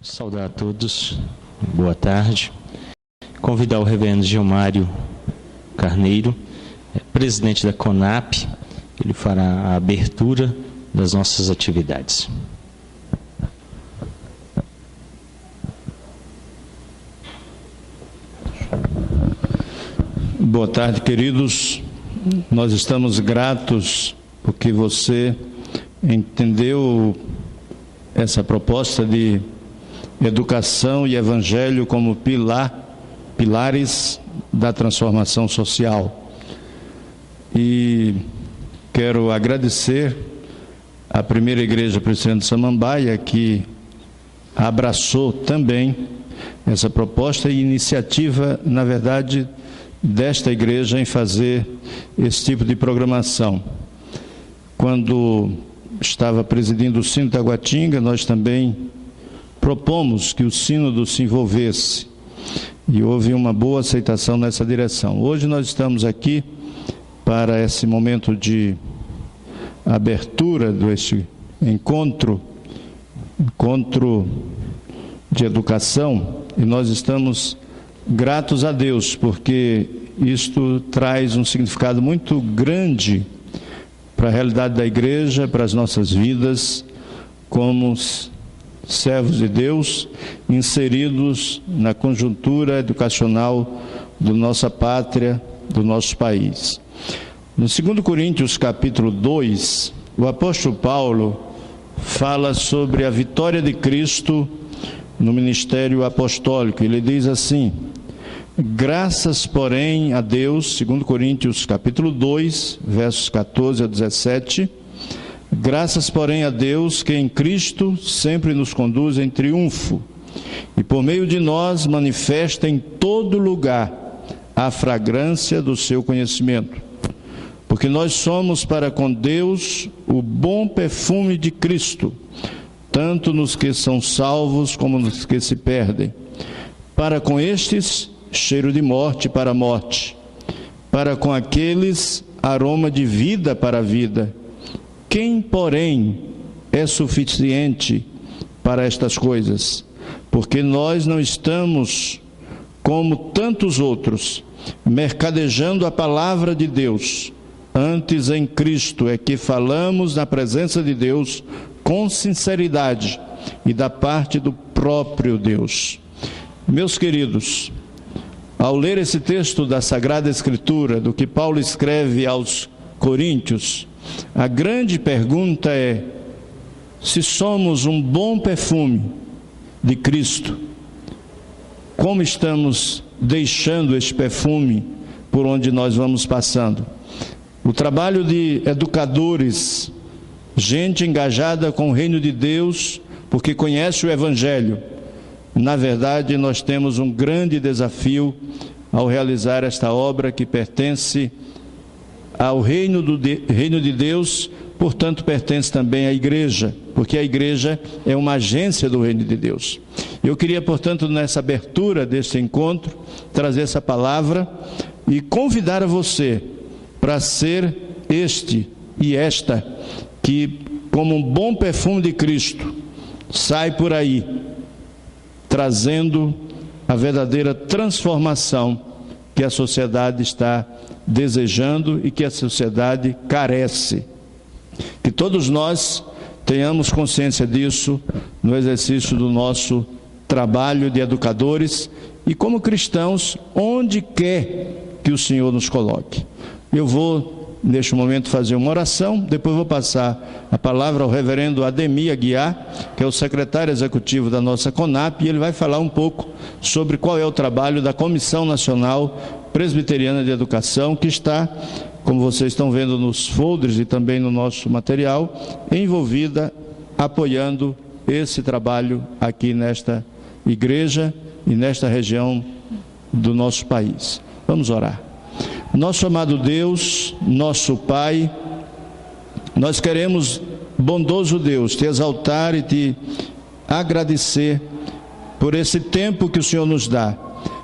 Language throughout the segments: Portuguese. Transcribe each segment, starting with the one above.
Saudar a todos, boa tarde. Convidar o reverendo Gilmário Carneiro, presidente da CONAP, ele fará a abertura das nossas atividades. Boa tarde, queridos. Nós estamos gratos porque você entendeu essa proposta de educação e evangelho como pilares da transformação social. E quero agradecer à primeira igreja presbiteriana de Samambaia, que abraçou também essa proposta e iniciativa, na verdade, desta igreja em fazer esse tipo de programação. Quando estava presidindo o Sínodo de Taguatinga, nós também propomos que o Sínodo se envolvesse e houve uma boa aceitação nessa direção. Hoje nós estamos aqui para esse momento de abertura deste encontro de educação, e nós estamos gratos a Deus, porque isto traz um significado muito grande para a realidade da igreja, para as nossas vidas, como servos de Deus, inseridos na conjuntura educacional da nossa pátria, do nosso país. No 2 Coríntios, capítulo 2, o apóstolo Paulo fala sobre a vitória de Cristo no ministério apostólico. Ele diz assim: graças, porém, a Deus, 2 Coríntios, capítulo 2, versos 14 a 17, graças, porém, a Deus, que em Cristo sempre nos conduz em triunfo, e por meio de nós manifesta em todo lugar a fragrância do seu conhecimento. Porque nós somos para com Deus o bom perfume de Cristo, tanto nos que são salvos como nos que se perdem. Para com estes, cheiro de morte para a morte, para com aqueles, aroma de vida para a vida. Quem, porém, é suficiente para estas coisas? Porque nós não estamos, como tantos outros, mercadejando a palavra de Deus. Antes, em Cristo é que falamos na presença de Deus com sinceridade e da parte do próprio Deus. Meus queridos, ao ler esse texto da Sagrada Escritura, do que Paulo escreve aos Coríntios, a grande pergunta é: se somos um bom perfume de Cristo, como estamos deixando este perfume por onde nós vamos passando? O trabalho de educadores, gente engajada com o reino de Deus, porque conhece o Evangelho. Na verdade, nós temos um grande desafio ao realizar esta obra que pertence ao reino de Deus, portanto pertence também à igreja, porque a igreja é uma agência do reino de Deus. Eu queria, portanto, nessa abertura deste encontro, trazer essa palavra e convidar a você para ser este e esta que, como um bom perfume de Cristo, sai por aí trazendo a verdadeira transformação que a sociedade está desejando e que a sociedade carece. Que todos nós tenhamos consciência disso no exercício do nosso trabalho de educadores e como cristãos, onde quer que o Senhor nos coloque. Eu vou, neste momento, fazer uma oração, depois vou passar a palavra ao reverendo Ademir Aguiar, que é o secretário executivo da nossa CONAP, e ele vai falar um pouco sobre qual é o trabalho da Comissão Nacional Presbiteriana de Educação, que está, como vocês estão vendo nos folders e também no nosso material, envolvida, apoiando esse trabalho aqui nesta igreja e nesta região do nosso país. Vamos orar. Nosso amado Deus, nosso Pai, nós queremos, bondoso Deus, te exaltar e te agradecer por esse tempo que o Senhor nos dá,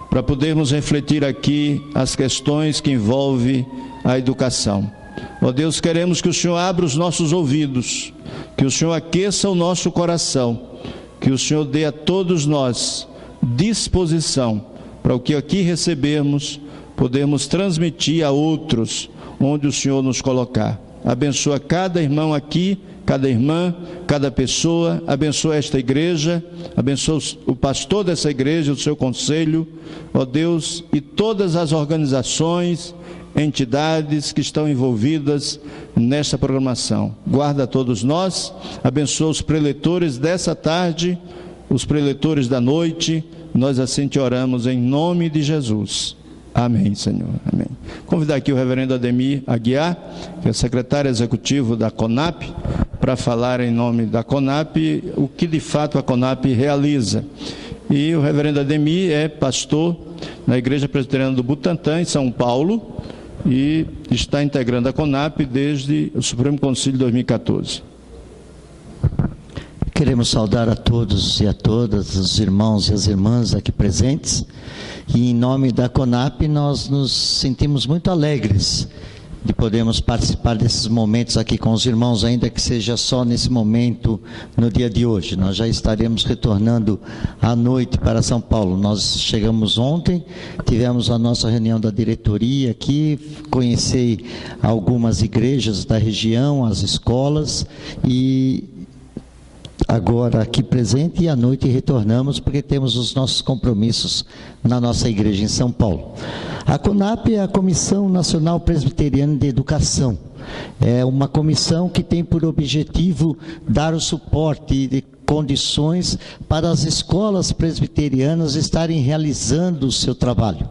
para podermos refletir aqui as questões que envolvem a educação. Ó Deus, queremos que o Senhor abra os nossos ouvidos, que o Senhor aqueça o nosso coração, que o Senhor dê a todos nós disposição para o que aqui recebemos, podermos transmitir a outros, onde o Senhor nos colocar. Abençoa cada irmão aqui, cada irmã, cada pessoa, abençoa esta igreja, abençoa o pastor dessa igreja, o seu conselho, ó Deus, e todas as organizações, entidades que estão envolvidas nesta programação. Guarda todos nós, abençoa os preletores dessa tarde, os preletores da noite, nós assim te oramos em nome de Jesus. Amém, Senhor. Amém. Convidar aqui o reverendo Ademir Aguiar, que é secretário executivo da CONAP, para falar em nome da CONAP o que de fato a CONAP realiza. E o reverendo Ademir é pastor na Igreja Presbiteriana do Butantã, em São Paulo, e está integrando a CONAP desde o Supremo Concílio de 2014. Queremos saudar a todos e a todas, os irmãos e as irmãs aqui presentes, e em nome da CONAP nós nos sentimos muito alegres de podermos participar desses momentos aqui com os irmãos, ainda que seja só nesse momento, no dia de hoje. Nós já estaremos retornando à noite para São Paulo. Nós chegamos ontem, tivemos a nossa reunião da diretoria aqui, conheci algumas igrejas da região, as escolas, e agora aqui presente, e à noite retornamos porque temos os nossos compromissos na nossa igreja em São Paulo. A CONAP é a Comissão Nacional Presbiteriana de Educação. É uma comissão que tem por objetivo dar o suporte e condições para as escolas presbiterianas estarem realizando o seu trabalho,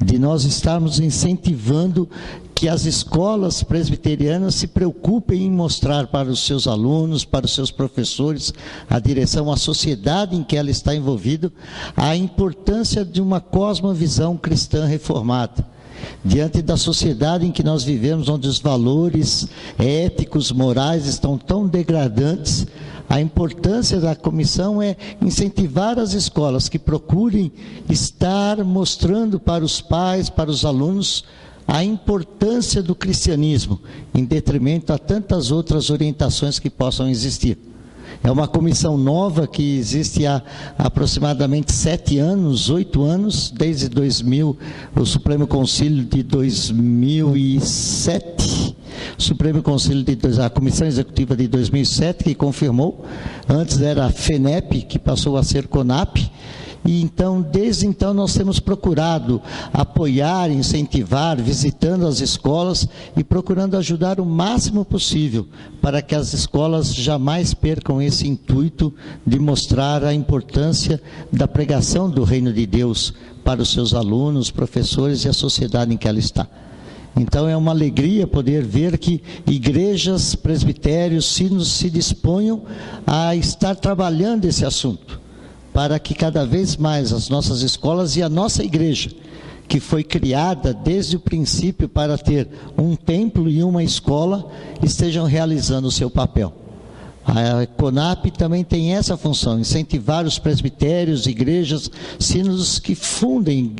de nós estarmos incentivando que as escolas presbiterianas se preocupem em mostrar para os seus alunos, para os seus professores, a direção, a sociedade em que ela está envolvida, a importância de uma cosmovisão cristã reformada. Diante da sociedade em que nós vivemos, onde os valores éticos, morais estão tão degradantes, a importância da comissão é incentivar as escolas que procurem estar mostrando para os pais, para os alunos, a importância do cristianismo, em detrimento a tantas outras orientações que possam existir. É uma comissão nova que existe há aproximadamente 7 anos, 8 anos, desde 2000, o Supremo Concílio de 2007, a Comissão Executiva de 2007, que confirmou. Antes era a FENEP, que passou a ser CONAP. E então, desde então, nós temos procurado apoiar, incentivar, visitando as escolas e procurando ajudar o máximo possível para que as escolas jamais percam esse intuito de mostrar a importância da pregação do Reino de Deus para os seus alunos, professores e a sociedade em que ela está. Então é uma alegria poder ver que igrejas, presbitérios, sínodos se disponham a estar trabalhando esse assunto, para que cada vez mais as nossas escolas e a nossa igreja, que foi criada desde o princípio para ter um templo e uma escola, estejam realizando o seu papel. A CONAP também tem essa função, incentivar os presbitérios, igrejas, sínodos que fundem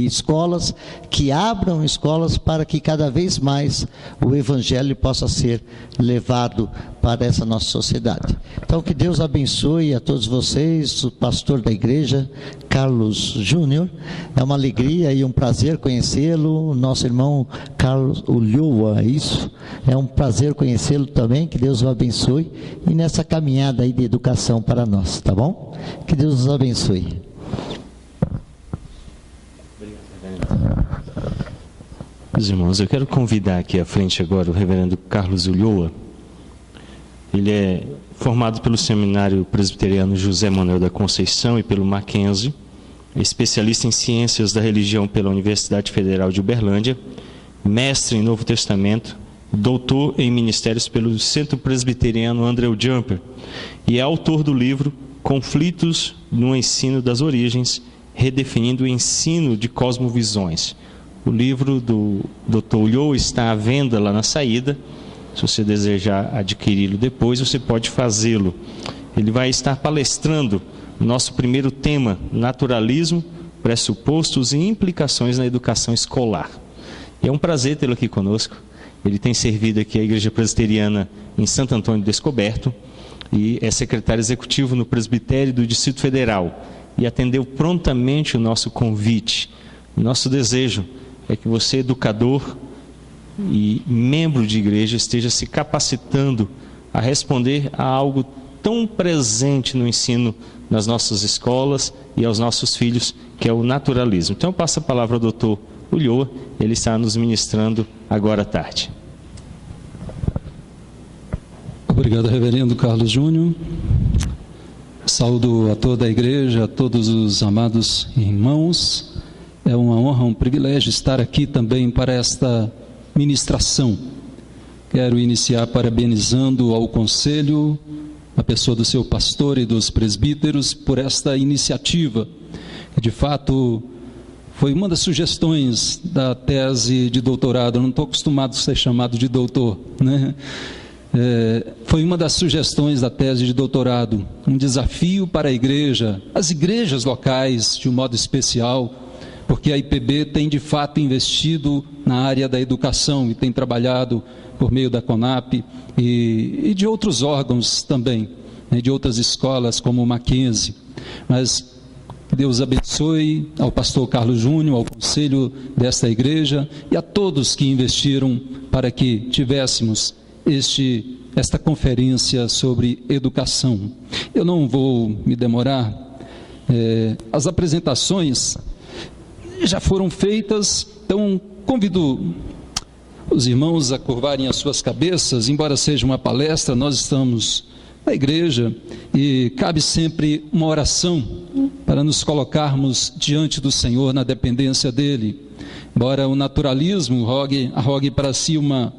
escolas, que abram escolas para que cada vez mais o Evangelho possa ser levado para essa nossa sociedade. Então, que Deus abençoe a todos vocês, o pastor da igreja, Carlos Júnior. É uma alegria e um prazer conhecê-lo, nosso irmão Carlos Ulloa, isso. É um prazer conhecê-lo também, que Deus o abençoe, e nessa caminhada aí de educação para nós, tá bom? Que Deus nos abençoe. Meus irmãos, eu quero convidar aqui à frente agora o reverendo Carlos Ulloa. Ele é formado pelo Seminário Presbiteriano José Manuel da Conceição e pelo Mackenzie, é especialista em Ciências da Religião pela Universidade Federal de Uberlândia, mestre em Novo Testamento, doutor em Ministérios pelo Centro Presbiteriano Andrew Jumper, e é autor do livro Conflitos no Ensino das Origens, redefinindo o ensino de cosmovisões. O livro do Dr. Ulloa está à venda lá na saída. Se você desejar adquiri-lo depois, você pode fazê-lo. Ele vai estar palestrando nosso primeiro tema, naturalismo, pressupostos e implicações na educação escolar. E é um prazer tê-lo aqui conosco. Ele tem servido aqui a Igreja Presbiteriana em Santo Antônio Descoberto e é secretário executivo no presbitério do Distrito Federal e atendeu prontamente o nosso convite. O nosso desejo é que você, educador e membro de igreja, esteja se capacitando a responder a algo tão presente no ensino nas nossas escolas e aos nossos filhos, que é o naturalismo. Então eu passo a palavra ao doutor Ulloa, ele está nos ministrando agora à tarde. Obrigado, reverendo Carlos Júnior. Saúdo a toda a igreja, a todos os amados irmãos. É uma honra, um privilégio estar aqui também para esta ministração. Quero iniciar parabenizando ao conselho, a pessoa do seu pastor e dos presbíteros, por esta iniciativa, que de fato foi uma das sugestões da tese de doutorado. Eu não estou acostumado a ser chamado de doutor, né? Foi uma das sugestões da tese de doutorado, um desafio para a igreja, as igrejas locais de um modo especial, porque a IPB tem de fato investido na área da educação e tem trabalhado por meio da CONAP e de outros órgãos também, né, de outras escolas como o Mackenzie. Mas Deus abençoe ao pastor Carlos Júnior, ao conselho desta igreja e a todos que investiram para que tivéssemos esta conferência sobre educação. Eu não vou me demorar, as apresentações já foram feitas, então convido os irmãos a curvarem as suas cabeças. Embora seja uma palestra, nós estamos na igreja e cabe sempre uma oração para nos colocarmos diante do Senhor na dependência dEle. Embora o naturalismo arrogue para si uma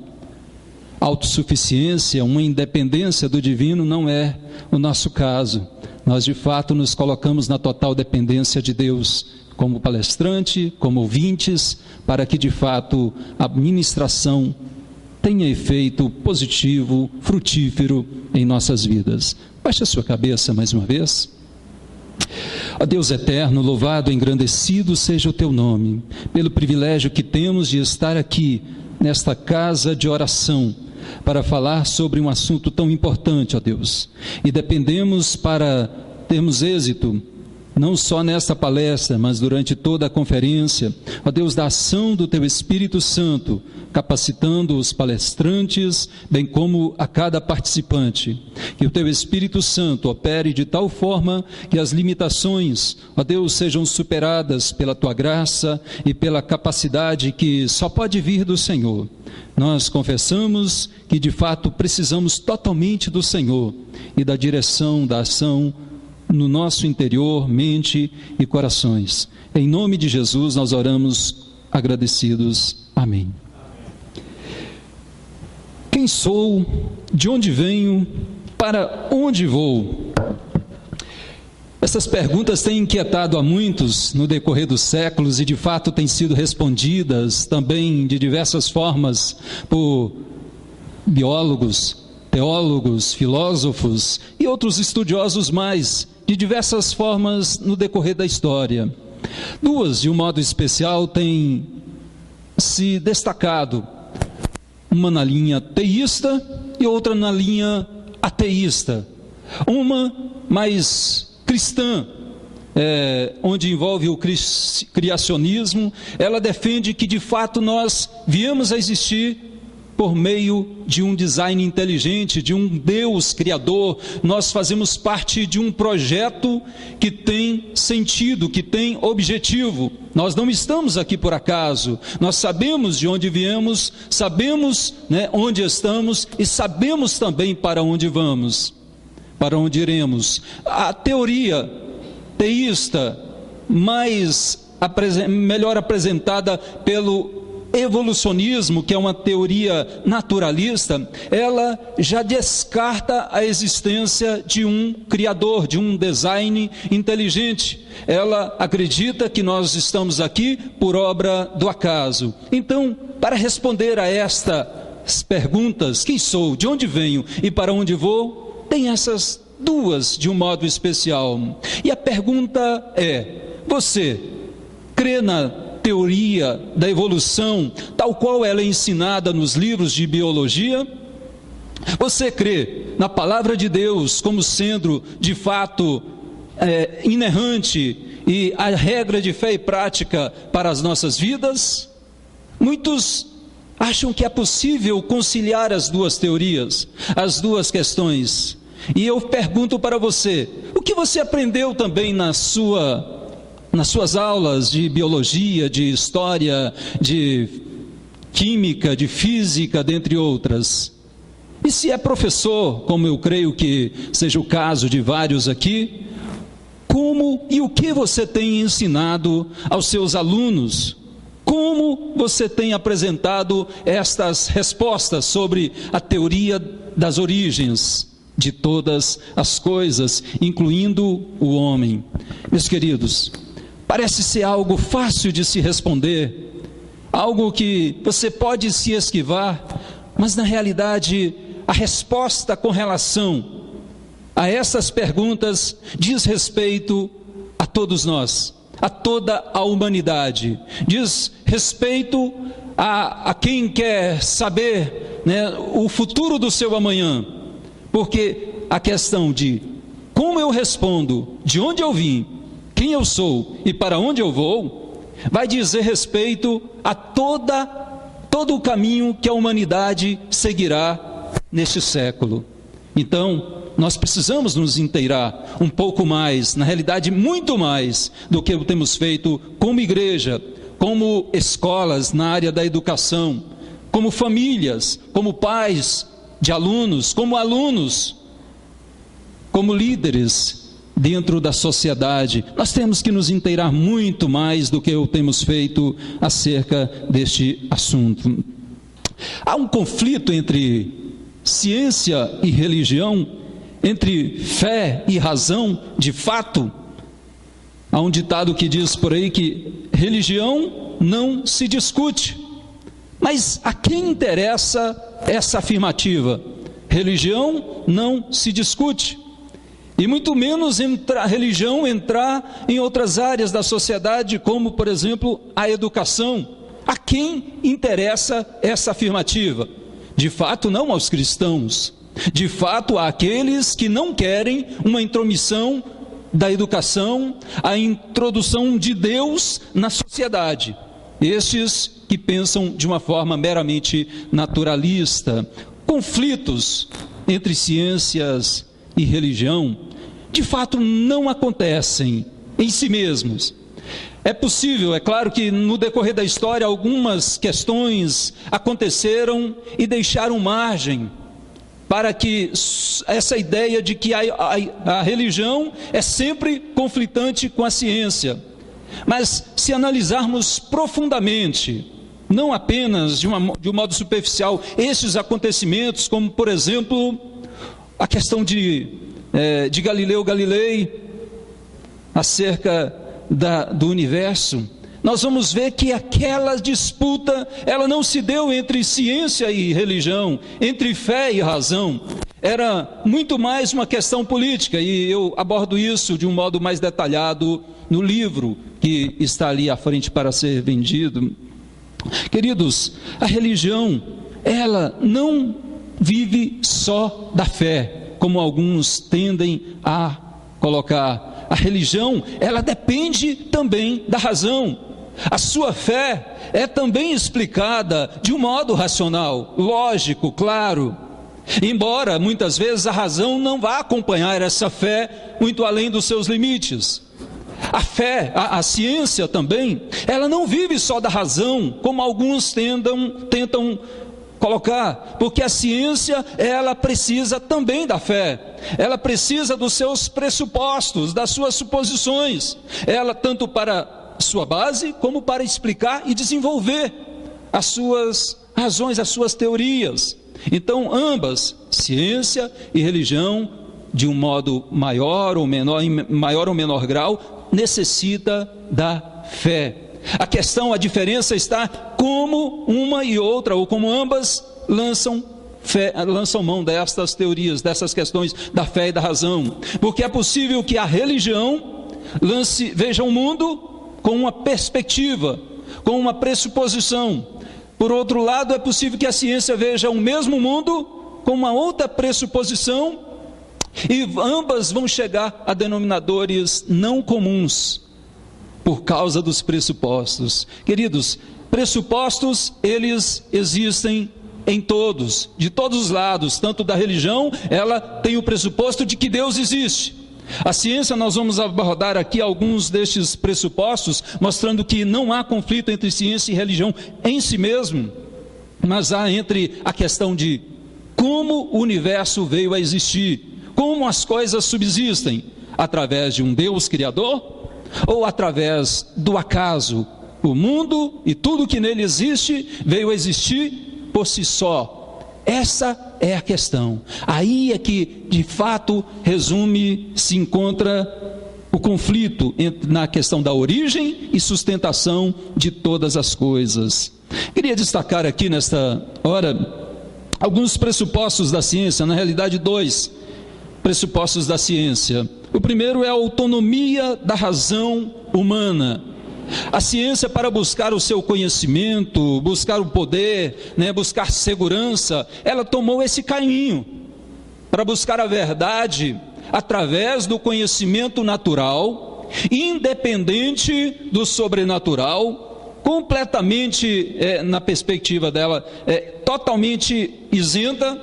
autossuficiência, uma independência do divino, não é o nosso caso. Nós de fato nos colocamos na total dependência de Deus, como palestrante, como ouvintes, para que de fato a ministração tenha efeito positivo, frutífero em nossas vidas. Baixe a sua cabeça mais uma vez. Ó Deus eterno, louvado e engrandecido seja o teu nome, pelo privilégio que temos de estar aqui nesta casa de oração, para falar sobre um assunto tão importante, ó Deus, e dependemos para termos êxito, não só nesta palestra, mas durante toda a conferência, ó Deus, da ação do Teu Espírito Santo, capacitando os palestrantes, bem como a cada participante. Que o Teu Espírito Santo opere de tal forma que as limitações, ó Deus, sejam superadas pela Tua graça e pela capacidade que só pode vir do Senhor. Nós confessamos que de fato precisamos totalmente do Senhor e da direção da ação no nosso interior, mente e corações. Em nome de Jesus nós oramos agradecidos. Amém. Quem sou? De onde venho? Para onde vou? Essas perguntas têm inquietado a muitos no decorrer dos séculos e de fato têm sido respondidas também de diversas formas por biólogos, teólogos, filósofos e outros estudiosos mais, de diversas formas no decorrer da história. Duas, de um modo especial, têm se destacado, uma na linha teísta e outra na linha ateísta. Uma mais cristã, onde envolve o criacionismo. Ela defende que de fato nós viemos a existir por meio de um design inteligente, de um Deus criador. Nós fazemos parte de um projeto que tem sentido, que tem objetivo. Nós não estamos aqui por acaso. Nós sabemos de onde viemos, sabemos, onde estamos e sabemos também para onde vamos, para onde iremos. A teoria teísta, melhor apresentada pelo evolucionismo, que é uma teoria naturalista, ela já descarta a existência de um criador, de um design inteligente. Ela acredita que nós estamos aqui por obra do acaso. Então, para responder a estas perguntas, quem sou, de onde venho e para onde vou, tem essas duas de um modo especial. E a pergunta é: você crê na teoria da evolução, tal qual ela é ensinada nos livros de biologia? Você crê na palavra de Deus como sendo de fato inerrante e a regra de fé e prática para as nossas vidas? Muitos acham que é possível conciliar as duas teorias, as duas questões. E eu pergunto para você, o que você aprendeu também nas suas aulas de biologia, de história, de química, de física, dentre outras? E se é professor, como eu creio que seja o caso de vários aqui, como e o que você tem ensinado aos seus alunos? Como você tem apresentado estas respostas sobre a teoria das origens de todas as coisas, incluindo o homem? Meus queridos, parece ser algo fácil de se responder, algo que você pode se esquivar, mas na realidade a resposta com relação a essas perguntas diz respeito a todos nós, a toda a humanidade, diz respeito a quem quer saber, o futuro do seu amanhã, porque a questão de como eu respondo, de onde eu vim, quem eu sou e para onde eu vou, vai dizer respeito a todo o caminho que a humanidade seguirá neste século. Então, nós precisamos nos inteirar um pouco mais, na realidade muito mais do que temos feito como igreja, como escolas na área da educação, como famílias, como pais de alunos, como líderes dentro da sociedade. Nós temos que nos inteirar muito mais do que temos feito acerca deste assunto. Há um conflito entre ciência e religião, entre fé e razão, de fato. Há um ditado que diz por aí que religião não se discute. Mas a quem interessa essa afirmativa? Religião não se discute. E muito menos a religião entrar em outras áreas da sociedade, como, por exemplo, a educação. A quem interessa essa afirmativa? De fato, não aos cristãos. De fato, àqueles que não querem uma intromissão da educação, a introdução de Deus na sociedade. Estes que pensam de uma forma meramente naturalista. Conflitos entre ciências e religião, de fato, não acontecem em si mesmos. É possível, é claro que no decorrer da história algumas questões aconteceram e deixaram margem para que essa ideia de que a religião é sempre conflitante com a ciência. Mas se analisarmos profundamente, não apenas de um modo superficial, esses acontecimentos, como por exemplo, a questão de Galileu Galilei, acerca do universo, nós vamos ver que aquela disputa, ela não se deu entre ciência e religião, entre fé e razão, era muito mais uma questão política, e eu abordo isso de um modo mais detalhado no livro que está ali à frente para ser vendido. Queridos, a religião, ela não vive só da fé, como alguns tendem a colocar. A religião, ela depende também da razão. A sua fé é também explicada de um modo racional, lógico, claro. Embora muitas vezes a razão não vá acompanhar essa fé muito além dos seus limites. A fé, a ciência também, ela não vive só da razão, como alguns tentam colocar, porque a ciência, ela precisa também da fé, ela precisa dos seus pressupostos, das suas suposições, ela tanto para sua base, como para explicar e desenvolver as suas razões, as suas teorias. Então ambas, ciência e religião, de um modo maior ou menor grau, necessita da fé. A questão, a diferença está como uma e outra, ou como ambas lançam mão destas teorias, dessas questões da fé e da razão. Porque é possível que a religião veja o mundo com uma perspectiva, com uma pressuposição. Por outro lado, é possível que a ciência veja o mesmo mundo com uma outra pressuposição, e ambas vão chegar a denominadores não comuns, por causa dos pressupostos. Queridos, pressupostos, eles existem em todos, de todos os lados. Tanto da religião, ela tem o pressuposto de que Deus existe. A ciência, nós vamos abordar aqui alguns destes pressupostos, mostrando que não há conflito entre ciência e religião em si mesmo, mas há entre a questão de como o universo veio a existir, como as coisas subsistem, através de um Deus criador ou através do acaso. O mundo e tudo que nele existe veio a existir por si só. Essa é a questão. Aí é que, de fato, se encontra o conflito na questão da origem e sustentação de todas as coisas. Queria destacar aqui nesta hora alguns pressupostos da ciência, na realidade 2 pressupostos da ciência. O primeiro é a autonomia da razão humana. A ciência, para buscar o seu conhecimento, buscar o poder, buscar segurança, ela tomou esse caminho para buscar a verdade através do conhecimento natural, independente do sobrenatural, completamente, na perspectiva dela, totalmente isenta,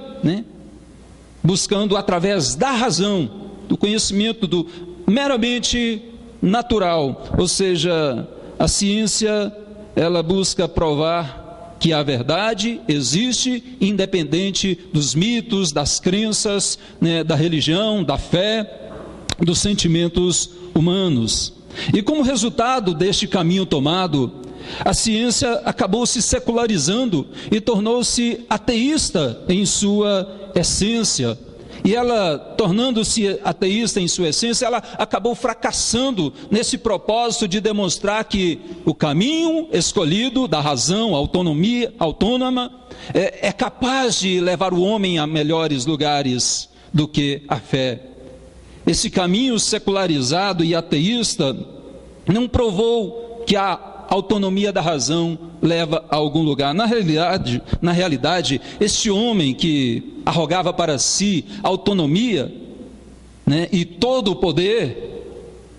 buscando através da razão, do conhecimento do meramente natural. Ou seja, a ciência, ela busca provar que a verdade existe, independente dos mitos, das crenças, da religião, da fé, dos sentimentos humanos. E como resultado deste caminho tomado, a ciência acabou se secularizando e tornou-se ateísta em sua essência. E ela, tornando-se ateísta em sua essência, ela acabou fracassando nesse propósito de demonstrar que o caminho escolhido da razão autônoma é capaz de levar o homem a melhores lugares do que a fé. Esse caminho secularizado e ateísta não provou que a autonomia da razão leva a algum lugar. Na realidade, este homem que arrogava para si autonomia, e todo o poder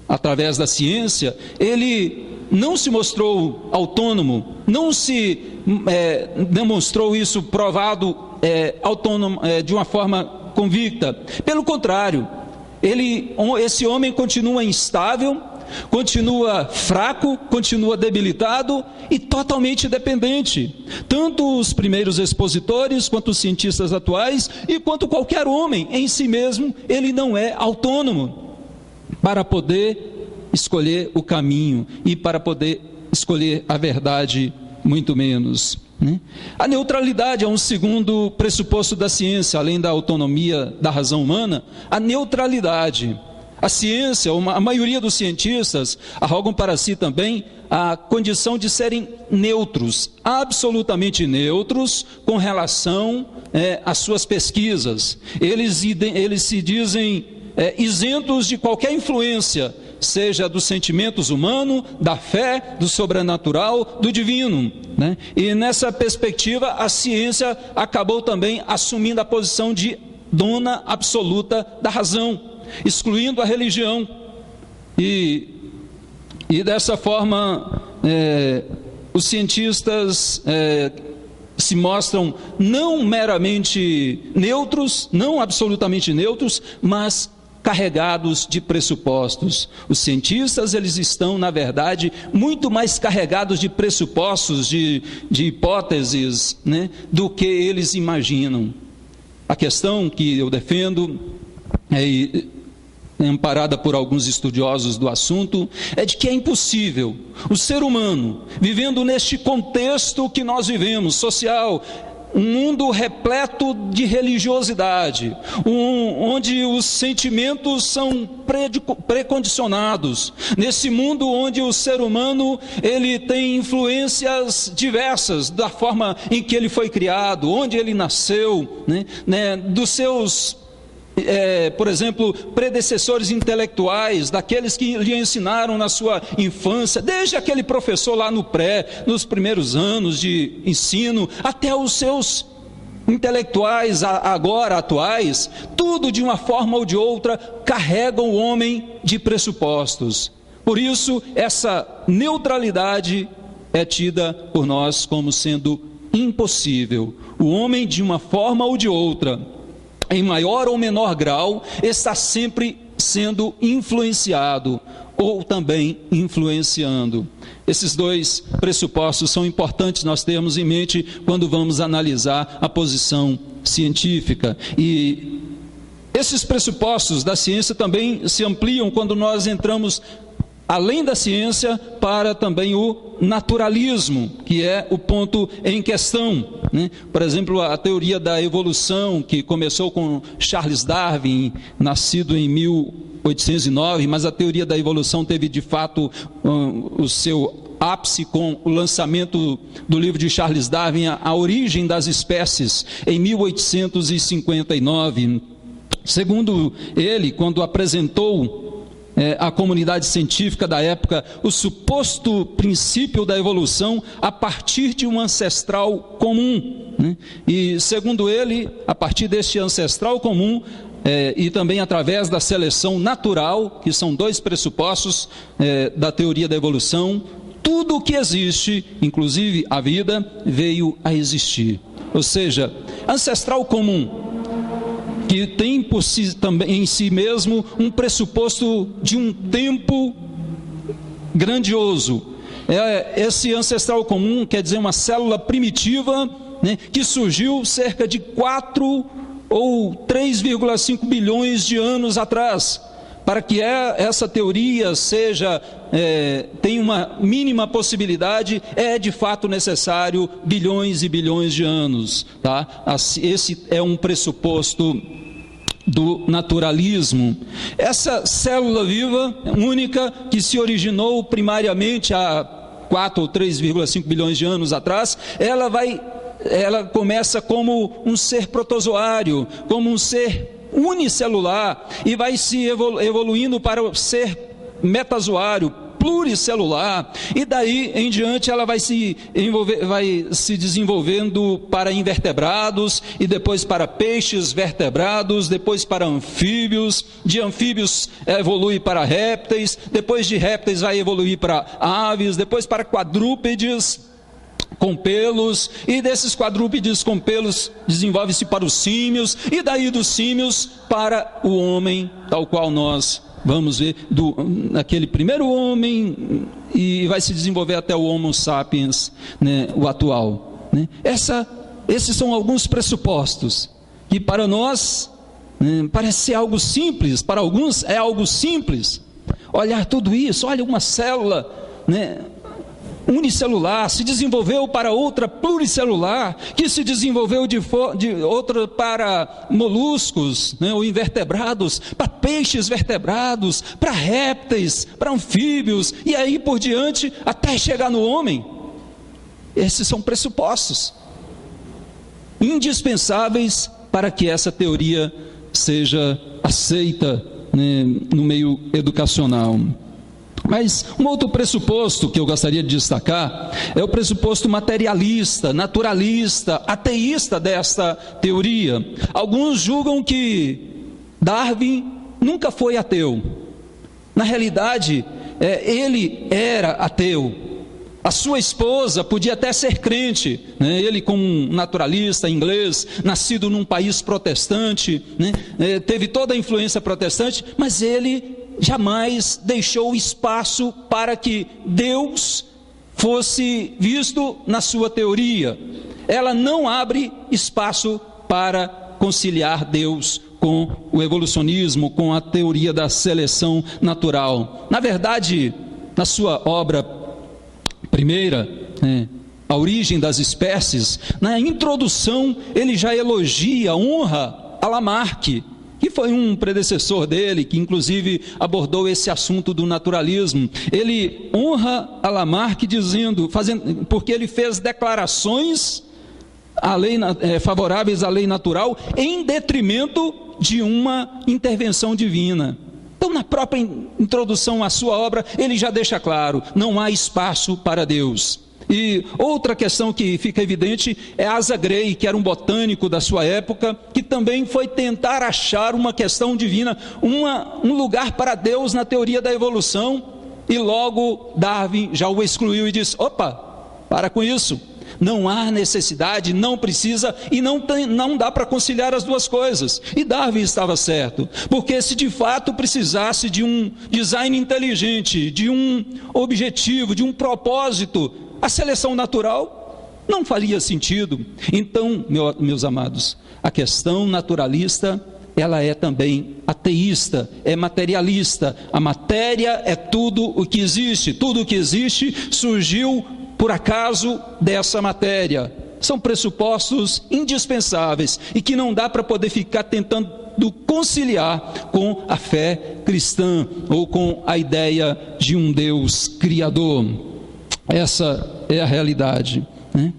através da ciência, ele não se mostrou autônomo, não se demonstrou isso provado autônomo, de uma forma convicta. Pelo contrário, esse homem continua instável, continua fraco, continua debilitado e totalmente dependente. Tanto os primeiros expositores, quanto os cientistas atuais, e quanto qualquer homem em si mesmo, ele não é autônomo para poder escolher o caminho e para poder escolher a verdade, muito menos. A neutralidade é um segundo pressuposto da ciência, além da autonomia da razão humana, a neutralidade. A ciência, a maioria dos cientistas, arrogam para si também a condição de serem neutros, absolutamente neutros com relação às suas pesquisas. Eles se dizem isentos de qualquer influência, seja dos sentimentos humanos, da fé, do sobrenatural, do divino. E nessa perspectiva, a ciência acabou também assumindo a posição de dona absoluta da razão, excluindo a religião, e dessa forma os cientistas se mostram não meramente neutros, não absolutamente neutros, mas carregados de pressupostos. Os cientistas, eles estão, na verdade, muito mais carregados de pressupostos, de hipóteses, do que eles imaginam. A questão que eu defendo amparada por alguns estudiosos do assunto, é de que é impossível o ser humano, vivendo neste contexto que nós vivemos, social, um mundo repleto de religiosidade, onde os sentimentos são precondicionados, nesse mundo onde o ser humano ele tem influências diversas da forma em que ele foi criado, onde ele nasceu, dos seus por exemplo, predecessores intelectuais, daqueles que lhe ensinaram na sua infância, desde aquele professor lá no nos primeiros anos de ensino, até os seus intelectuais agora atuais, tudo de uma forma ou de outra carregam o homem de pressupostos. Por isso, essa neutralidade é tida por nós como sendo impossível. O homem, de uma forma ou de outra, em maior ou menor grau, está sempre sendo influenciado ou também influenciando. Esses dois pressupostos são importantes nós termos em mente quando vamos analisar a posição científica. E esses pressupostos da ciência também se ampliam quando nós entramos além da ciência para também o naturalismo, que é o ponto em questão, né? Por exemplo, a teoria da evolução, que começou com Charles Darwin, nascido em 1809, mas a teoria da evolução teve de fato o seu ápice com o lançamento do livro de Charles Darwin, A Origem das Espécies, em 1859. Segundo ele, quando apresentou a comunidade científica da época o suposto princípio da evolução a partir de um ancestral comum, né? E segundo ele, a partir deste ancestral comum e também através da seleção natural, que são dois pressupostos da teoria da evolução, tudo o que existe, inclusive a vida, veio a existir. Ou seja, ancestral comum, que tem por si, também em si mesmo um pressuposto de um tempo grandioso. Esse ancestral comum quer dizer uma célula primitiva, né, que surgiu cerca de 4 ou 3,5 bilhões de anos atrás. Para que essa teoria tenha uma mínima possibilidade, é de fato necessário bilhões e bilhões de anos, tá? Esse é um pressuposto do naturalismo. Essa célula viva, única, que se originou primariamente há 4 ou 3,5 bilhões de anos atrás, ela começa como um ser protozoário, como um ser unicelular, e vai se evoluindo para o ser metazoário, pluricelular, e daí em diante ela vai se desenvolvendo para invertebrados, e depois para peixes vertebrados, depois para anfíbios, de anfíbios evolui para répteis, depois de répteis vai evoluir para aves, depois para quadrúpedes com pelos, e desses quadrúpedes com pelos desenvolve-se para os símios, e daí dos símios para o homem, tal qual nós vamos ver, aquele primeiro homem, e vai se desenvolver até o Homo sapiens, né, o atual, né? Esses são alguns pressupostos, que para nós parece ser algo simples, para alguns é algo simples, olhar tudo isso, olha uma célula, né, unicelular, se desenvolveu para outra pluricelular, que se desenvolveu de outra para moluscos, né, ou invertebrados, para peixes vertebrados, para répteis, para anfíbios, e aí por diante, até chegar no homem. Esses são pressupostos indispensáveis para que essa teoria seja aceita, né, no meio educacional. Mas um outro pressuposto que eu gostaria de destacar é o pressuposto materialista, naturalista, ateísta desta teoria. Alguns julgam que Darwin nunca foi ateu. Na realidade, ele era ateu. A sua esposa podia até ser crente, né? Ele, como um naturalista inglês, nascido num país protestante, né? Teve toda a influência protestante, mas ele jamais deixou espaço para que Deus fosse visto na sua teoria. Ela não abre espaço para conciliar Deus com o evolucionismo, com a teoria da seleção natural. Na verdade, na sua obra primeira, A Origem das Espécies, na introdução ele já elogia, honra a Lamarck, que foi um predecessor dele, que inclusive abordou esse assunto do naturalismo. Ele honra a Lamarck porque ele fez declarações favoráveis à lei natural em detrimento de uma intervenção divina. Então, na própria introdução à sua obra, ele já deixa claro, não há espaço para Deus. E outra questão que fica evidente é Asa Gray, que era um botânico da sua época, que também foi tentar achar uma questão divina, um lugar para Deus na teoria da evolução, e logo Darwin já o excluiu e disse: opa, para com isso, não há necessidade, não precisa e não dá para conciliar as duas coisas. E Darwin estava certo, porque se de fato precisasse de um design inteligente, de um objetivo, de um propósito, a seleção natural não faria sentido. Então, meus amados, a questão naturalista, ela é também ateísta, é materialista. A matéria é tudo o que existe surgiu por acaso dessa matéria. São pressupostos indispensáveis e que não dá para poder ficar tentando conciliar com a fé cristã ou com a ideia de um Deus criador. Essa é a realidade, né?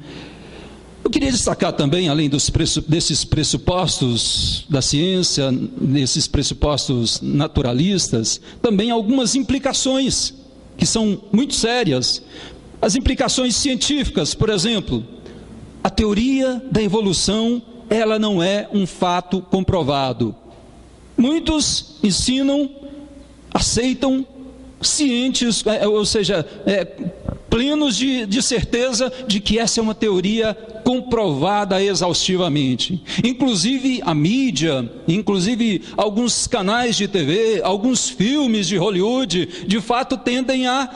Eu queria destacar também, além desses pressupostos da ciência, desses pressupostos naturalistas, também algumas implicações que são muito sérias. As implicações científicas, por exemplo, a teoria da evolução, ela não é um fato comprovado. Muitos ensinam, aceitam, cientes, ou seja, plenos de certeza de que essa é uma teoria comprovada exaustivamente. Inclusive a mídia, inclusive alguns canais de TV, alguns filmes de Hollywood, de fato tendem a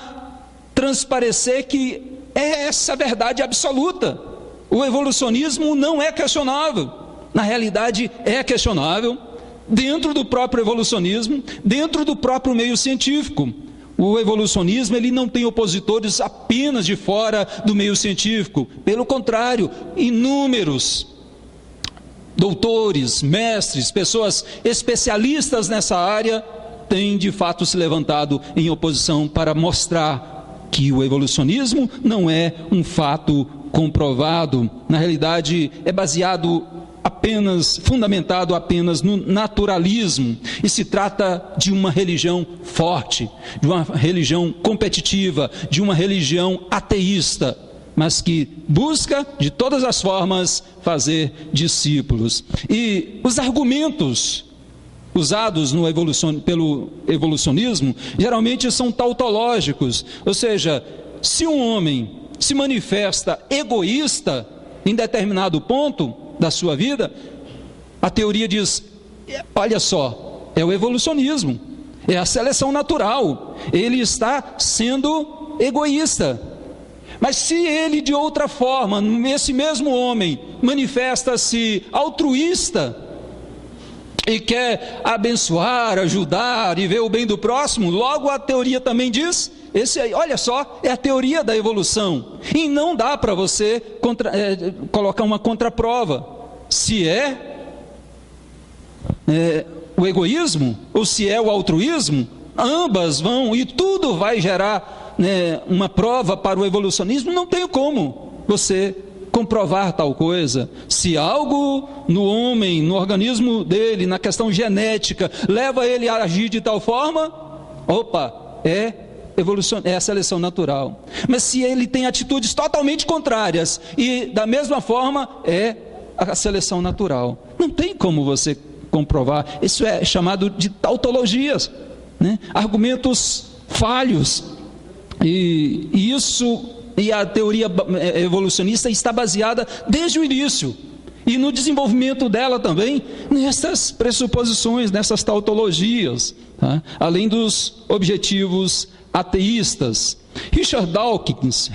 transparecer que é essa a verdade absoluta. O evolucionismo não é questionável. Na realidade é questionável dentro do próprio evolucionismo, dentro do próprio meio científico. O evolucionismo, ele não tem opositores apenas de fora do meio científico. Pelo contrário, inúmeros doutores, mestres, pessoas especialistas nessa área têm de fato se levantado em oposição para mostrar que o evolucionismo não é um fato comprovado. Na realidade, é fundamentado apenas no naturalismo, e se trata de uma religião forte, de uma religião competitiva, de uma religião ateísta, mas que busca de todas as formas fazer discípulos. E os argumentos usados pelo evolucionismo geralmente são tautológicos, ou seja, se um homem se manifesta egoísta em determinado ponto da sua vida, a teoria diz: olha só, é o evolucionismo, é a seleção natural, ele está sendo egoísta. Mas se ele de outra forma, esse mesmo homem, manifesta-se altruísta e quer abençoar, ajudar e ver o bem do próximo, logo a teoria também diz: esse aí, olha só, é a teoria da evolução. E não dá para você colocar uma contraprova, se o egoísmo ou se é o altruísmo. Ambas vão, e tudo vai gerar uma prova para o evolucionismo. Não tem como você comprovar tal coisa. Se algo no homem, no organismo dele, na questão genética, leva ele a agir de tal forma, é a seleção natural. Mas se ele tem atitudes totalmente contrárias e da mesma forma, é a seleção natural. Não tem como você comprovar. Isso é chamado de tautologias, né? Argumentos falhos. E a teoria evolucionista está baseada desde o início, e no desenvolvimento dela também, nessas pressuposições, nessas tautologias, tá? Além dos objetivos ateístas. Richard Dawkins,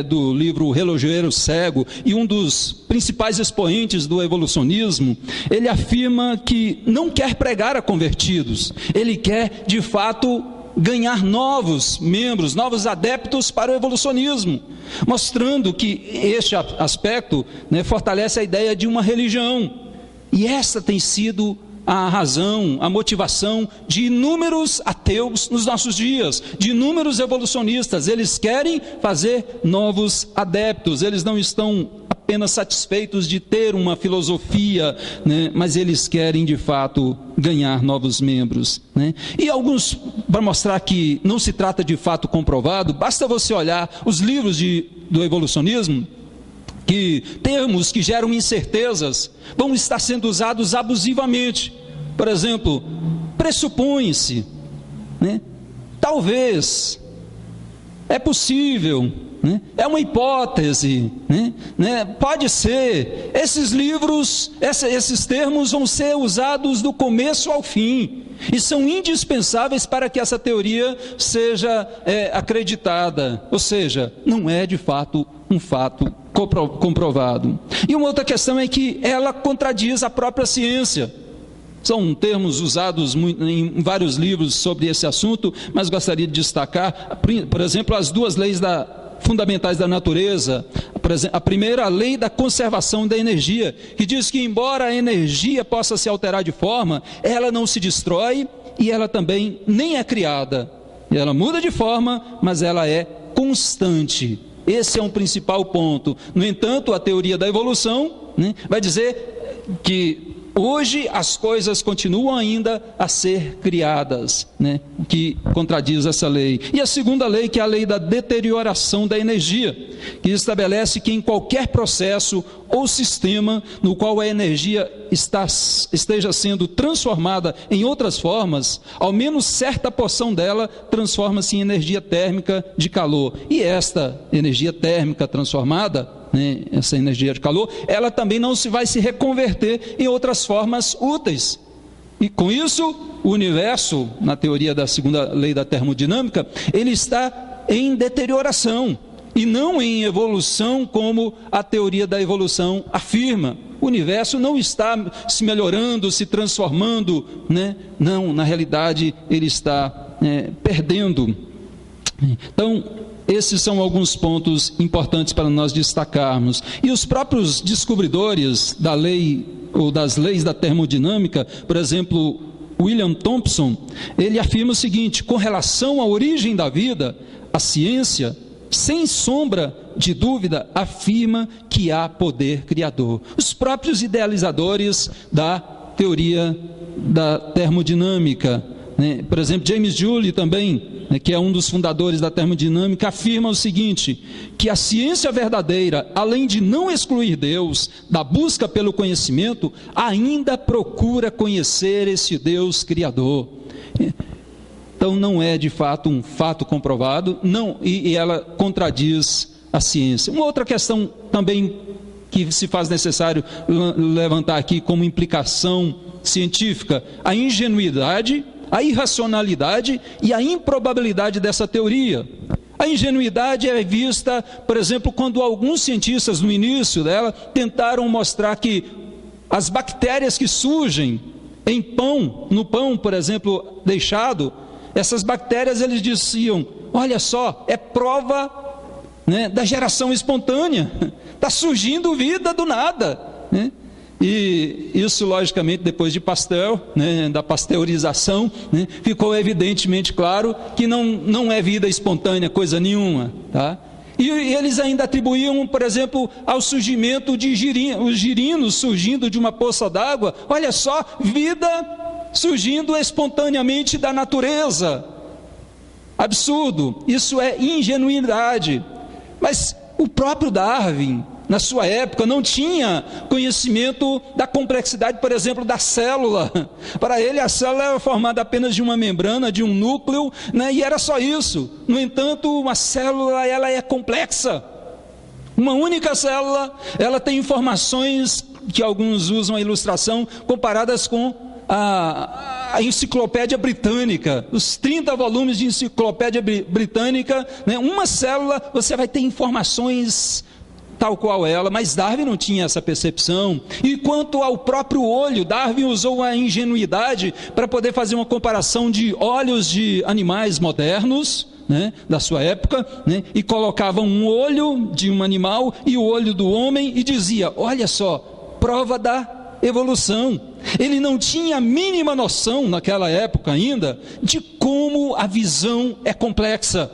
do livro Relojoeiro Cego, e um dos principais expoentes do evolucionismo, ele afirma que não quer pregar a convertidos, ele quer de fato ganhar novos membros, novos adeptos para o evolucionismo, mostrando que este aspecto fortalece a ideia de uma religião. E essa tem sido a razão, a motivação de inúmeros ateus nos nossos dias, de inúmeros evolucionistas. Eles querem fazer novos adeptos, eles não estão apenas satisfeitos de ter uma filosofia, né, mas eles querem de fato ganhar novos membros, né? E alguns, para mostrar que não se trata de fato comprovado, basta você olhar os livros do evolucionismo, que termos que geram incertezas vão estar sendo usados abusivamente. Por exemplo, pressupõe-se, né? Talvez, é possível, né? É uma hipótese, né? Pode ser. Esses livros, esses termos vão ser usados do começo ao fim e são indispensáveis para que essa teoria seja acreditada, ou seja, não é de fato um fato comprovado. E uma outra questão é que ela contradiz a própria ciência. São termos usados em vários livros sobre esse assunto, mas gostaria de destacar, por exemplo, as duas leis fundamentais da natureza. A primeira, a lei da conservação da energia, que diz que embora a energia possa se alterar de forma, ela não se destrói e ela também nem é criada. Ela muda de forma, mas ela é constante. Esse é um principal ponto. No entanto, a teoria da evolução, né, vai dizer que hoje as coisas continuam ainda a ser criadas, né, que contradiz essa lei. E a segunda lei, que é a lei da deterioração da energia, que estabelece que em qualquer processo ou sistema no qual a energia esteja sendo transformada em outras formas, ao menos certa porção dela transforma-se em energia térmica de calor. E esta energia térmica transformada, né, essa energia de calor, ela também não vai se reconverter em outras formas úteis. E com isso, o universo, na teoria da segunda lei da termodinâmica, ele está em deterioração e não em evolução, como a teoria da evolução afirma. O universo não está se melhorando, se transformando, né? Não, na realidade ele está perdendo. Então, esses são alguns pontos importantes para nós destacarmos. E os próprios descobridores da lei ou das leis da termodinâmica, por exemplo, William Thomson, ele afirma o seguinte: com relação à origem da vida, a ciência, sem sombra de dúvida, afirma que há poder criador. Os próprios idealizadores da teoria da termodinâmica, né? Por exemplo, James Joule também, né, que é um dos fundadores da termodinâmica, afirma o seguinte: que a ciência verdadeira, além de não excluir Deus da busca pelo conhecimento, ainda procura conhecer esse Deus criador. Então não é de fato um fato comprovado, não, e ela contradiz a ciência. Uma outra questão também que se faz necessário levantar aqui como implicação científica: a ingenuidade, a irracionalidade e a improbabilidade dessa teoria. A ingenuidade é vista, por exemplo, quando alguns cientistas no início dela tentaram mostrar que as bactérias que surgem em pão, no pão, por exemplo, deixado, essas bactérias, eles diziam: olha só, é prova, né, da geração espontânea, está surgindo vida do nada, né? E isso, logicamente, depois de Pasteur, né, da pasteurização, né, ficou evidentemente claro que não é vida espontânea coisa nenhuma, tá? E eles ainda atribuíam, por exemplo, ao surgimento de os girinos surgindo de uma poça d'água, olha só, vida surgindo espontaneamente da natureza. Absurdo, isso é ingenuidade. Mas o próprio Darwin, na sua época, não tinha conhecimento da complexidade, por exemplo, da célula. Para ele, a célula era formada apenas de uma membrana, de um núcleo, né, e era só isso. No entanto, uma célula, ela é complexa. Uma única célula, ela tem informações que alguns usam a ilustração comparadas com a Enciclopédia Britânica, os 30 volumes de Enciclopédia Britânica, né? Uma célula, você vai ter informações tal qual ela, mas Darwin não tinha essa percepção. E quanto ao próprio olho, Darwin usou a ingenuidade para poder fazer uma comparação de olhos de animais modernos, né, da sua época, né, e colocava um olho de um animal e o olho do homem e dizia: olha só, prova da evolução. Ele não tinha a mínima noção, naquela época ainda, de como a visão é complexa,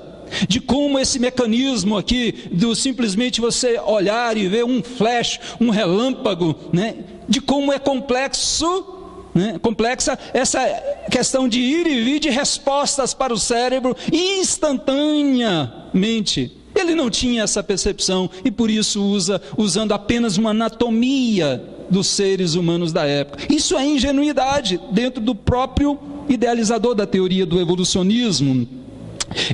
de como esse mecanismo aqui, do simplesmente você olhar e ver um flash, um relâmpago, né? De como é complexa essa questão de ir e vir de respostas para o cérebro instantaneamente. Ele não tinha essa percepção e por isso usando apenas uma anatomia dos seres humanos da época. Isso é ingenuidade dentro do próprio idealizador da teoria do evolucionismo.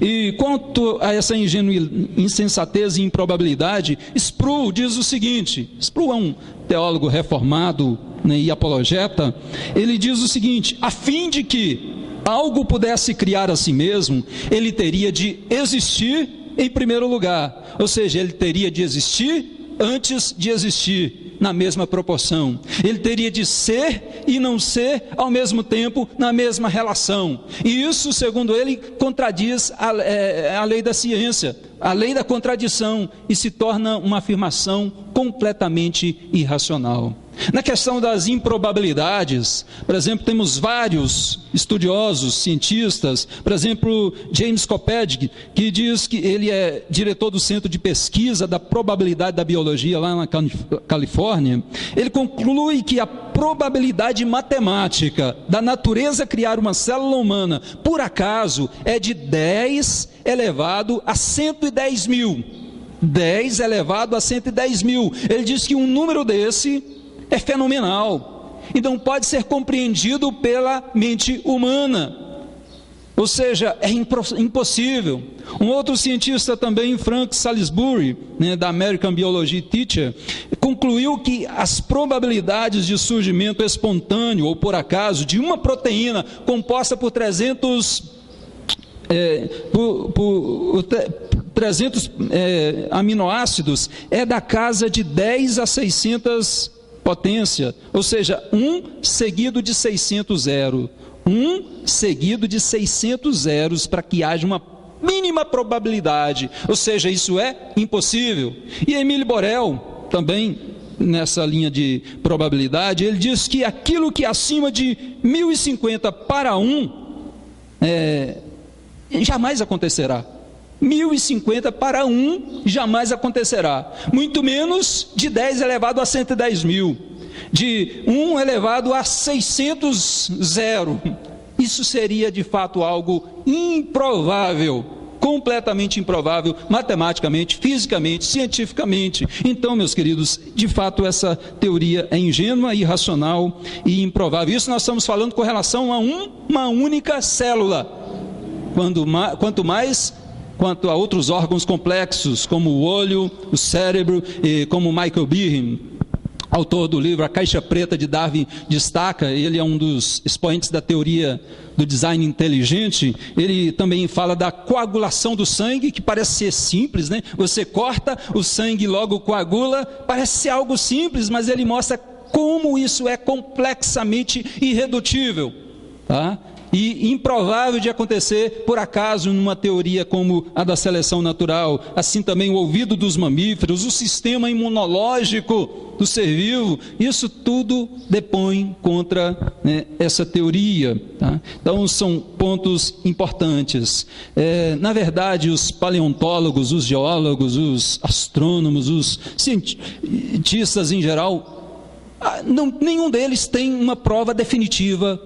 E quanto a essa insensatez e improbabilidade, Sproul diz o seguinte: Sproul é um teólogo reformado, né, e apologeta. Ele diz o seguinte: a fim de que algo pudesse criar a si mesmo, ele teria de existir em primeiro lugar, ou seja, ele teria de existir antes de existir, na mesma proporção. Ele teria de ser e não ser ao mesmo tempo, na mesma relação. E isso, segundo ele, contradiz a lei da ciência, a lei da contradição, e se torna uma afirmação completamente irracional. Na questão das improbabilidades, por exemplo, temos vários estudiosos, cientistas, por exemplo, James Kopecki, que diz que ele é diretor do Centro de Pesquisa da Probabilidade da Biologia lá na Califórnia. Ele conclui que a probabilidade matemática da natureza criar uma célula humana por acaso é de 10 elevado a 110 mil. 10 elevado a 110 mil. Ele diz que um número desse é fenomenal, então pode ser compreendido pela mente humana, ou seja, é impossível. Um outro cientista também, Frank Salisbury, né, da American Biology Teacher, concluiu que as probabilidades de surgimento espontâneo ou por acaso de uma proteína composta por 300 aminoácidos é da casa de 10 a 600 potência, ou seja, 1 seguido de 600 zeros. 1 seguido de 600 zeros para que haja uma mínima probabilidade, ou seja, isso é impossível. E Emile Borel, também nessa linha de probabilidade, ele diz que aquilo que é acima de 1050 para 1 jamais acontecerá. 1050 para 1 jamais acontecerá, muito menos de 10 elevado a 110 mil, de 1 elevado a 600 zero. Isso seria de fato algo improvável, completamente improvável, matematicamente, fisicamente, cientificamente. Então, meus queridos, de fato essa teoria é ingênua, irracional e improvável. Isso nós estamos falando com relação a uma única célula. Quanto a outros órgãos complexos, como o olho, o cérebro, e como Michael Behe, autor do livro A Caixa Preta de Darwin, destaca, ele é um dos expoentes da teoria do design inteligente. Ele também fala da coagulação do sangue, que parece ser simples, né? Você corta o sangue e logo coagula, parece ser algo simples, mas ele mostra como isso é complexamente irredutível, tá? E improvável de acontecer por acaso numa teoria como a da seleção natural. Assim também o ouvido dos mamíferos, o sistema imunológico do ser vivo, isso tudo depõe contra, né, essa teoria, tá? Então são pontos importantes. Na verdade, os paleontólogos, os geólogos, os astrônomos, os cientistas em geral, nenhum deles tem uma prova definitiva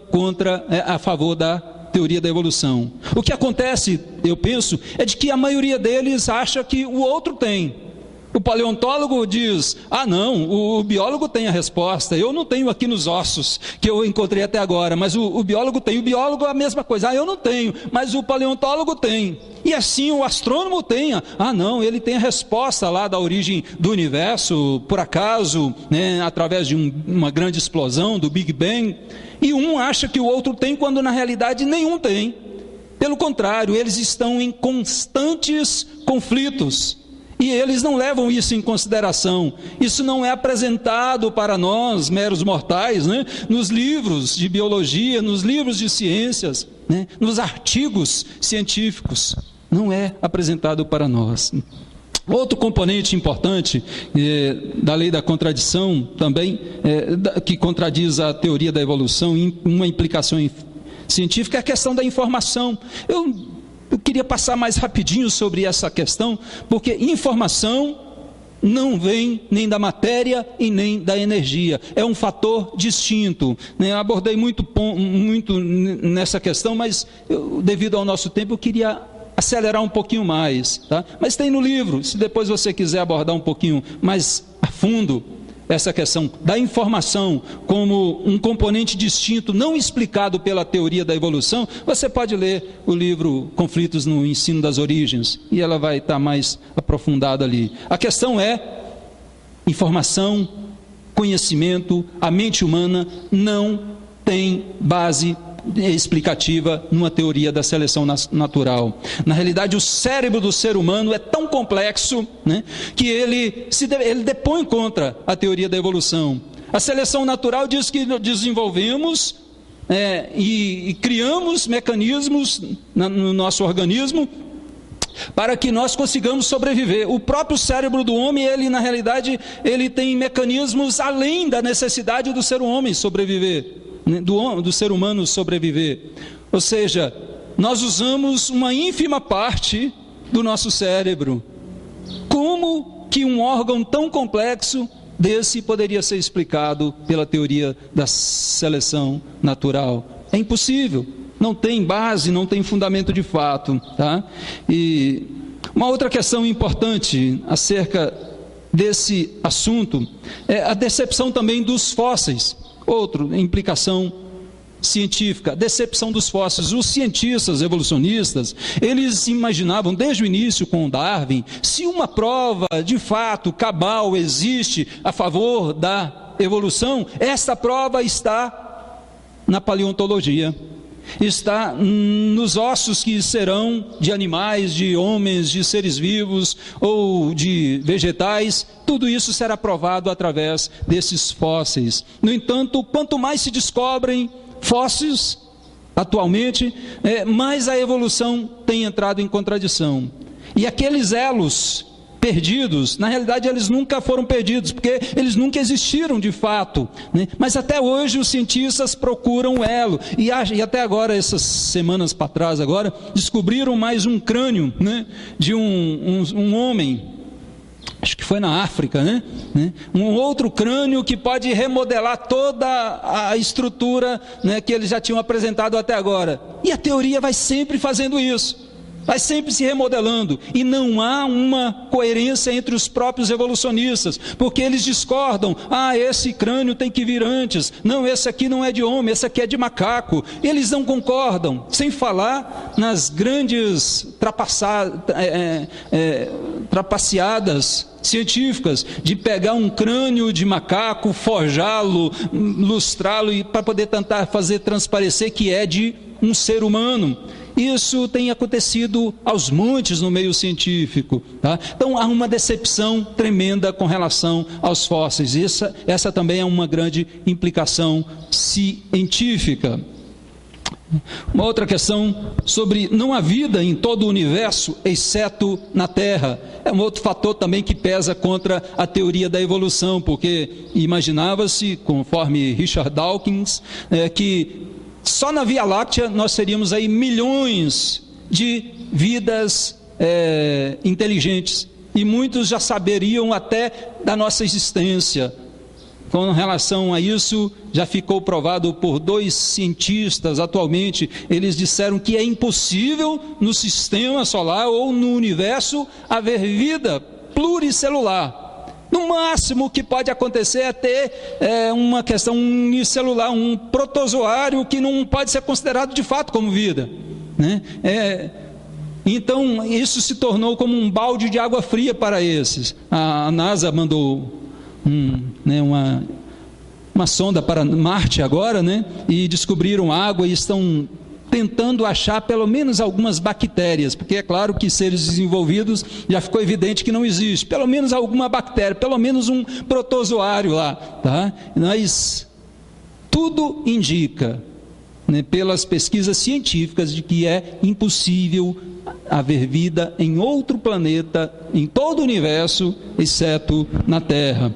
a favor da teoria da evolução. O que acontece, eu penso, é de que a maioria deles acha que o outro tem. O paleontólogo diz: não, o biólogo tem a resposta, eu não tenho aqui nos ossos que eu encontrei até agora, mas o biólogo tem. O biólogo é a mesma coisa: eu não tenho, mas o paleontólogo tem. E assim o astrônomo tem: não, ele tem a resposta lá da origem do universo, por acaso, né, através de uma grande explosão, do Big Bang. E um acha que o outro tem, quando na realidade nenhum tem. Pelo contrário, eles estão em constantes conflitos. E eles não levam isso em consideração. Isso não é apresentado para nós, meros mortais, né, nos livros de biologia, nos livros de ciências, né, nos artigos científicos. Não é apresentado para nós. Outro componente importante da lei da contradição também, que contradiz a teoria da evolução, uma implicação científica, é a questão da informação. Eu queria passar mais rapidinho sobre essa questão, porque informação não vem nem da matéria e nem da energia, é um fator distinto. Eu abordei muito nessa questão, mas devido ao nosso tempo eu queria acelerar um pouquinho mais, tá? Mas tem no livro, se depois você quiser abordar um pouquinho mais a fundo essa questão da informação como um componente distinto, não explicado pela teoria da evolução, você pode ler o livro Conflitos no Ensino das Origens, e ela vai estar mais aprofundada ali. A questão é informação, conhecimento, a mente humana não tem base explicativa numa teoria da seleção natural. Na realidade, o cérebro do ser humano é tão complexo, né, que ele depõe contra a teoria da evolução. A seleção natural diz que desenvolvemos e criamos mecanismos no nosso organismo para que nós consigamos sobreviver. O próprio cérebro do homem, na realidade, ele tem mecanismos além da necessidade do ser humano sobreviver. Do ser humano sobreviver. Ou seja, nós usamos uma ínfima parte do nosso cérebro. Como que um órgão tão complexo desse poderia ser explicado pela teoria da seleção natural? É impossível, não tem base, não tem fundamento de fato, tá? E uma outra questão importante acerca desse assunto é a decepção também dos fósseis. Outra implicação científica, decepção dos fósseis. Os cientistas evolucionistas, eles imaginavam desde o início com Darwin, se uma prova de fato cabal existe a favor da evolução, essa prova está na paleontologia, está nos ossos que serão de animais, de homens, de seres vivos ou de vegetais. Tudo isso será provado através desses fósseis. No entanto, quanto mais se descobrem fósseis atualmente, mais a evolução tem entrado em contradição. E aqueles elos perdidos, na realidade eles nunca foram perdidos, porque eles nunca existiram de fato, né? Mas até hoje os cientistas procuram o elo, e até agora, essas semanas para trás agora, descobriram mais um crânio, né, de um homem, acho que foi na África, né? Um outro crânio que pode remodelar toda a estrutura, né, que eles já tinham apresentado até agora, e a teoria vai sempre fazendo isso, vai sempre se remodelando, e não há uma coerência entre os próprios evolucionistas, porque eles discordam. Esse crânio tem que vir antes, não, esse aqui não é de homem, esse aqui é de macaco. Eles não concordam, sem falar nas grandes trapaceadas científicas, de pegar um crânio de macaco, forjá-lo, lustrá-lo, e para poder tentar fazer transparecer que é de um ser humano. Isso tem acontecido aos montes no meio científico, tá? Então há uma decepção tremenda com relação aos fósseis. Essa também é uma grande implicação científica. Uma outra questão sobre não há vida em todo o universo, exceto na Terra. É um outro fator também que pesa contra a teoria da evolução, porque imaginava-se, conforme Richard Dawkins, que só na Via Láctea nós teríamos aí milhões de vidas inteligentes, e muitos já saberiam até da nossa existência. Com relação a isso, já ficou provado por 2 cientistas atualmente. Eles disseram que é impossível no sistema solar ou no universo haver vida pluricelular. No máximo o que pode acontecer é ter uma questão unicelular, um protozoário que não pode ser considerado de fato como vida, né? Então isso se tornou como um balde de água fria para esses. A NASA mandou uma sonda para Marte agora, né? E descobriram água e estão tentando achar pelo menos algumas bactérias, porque é claro que seres desenvolvidos já ficou evidente que não existe, pelo menos alguma bactéria, pelo menos um protozoário lá, tá? Mas tudo indica, né, pelas pesquisas científicas, de que é impossível haver vida em outro planeta, em todo o universo, exceto na Terra.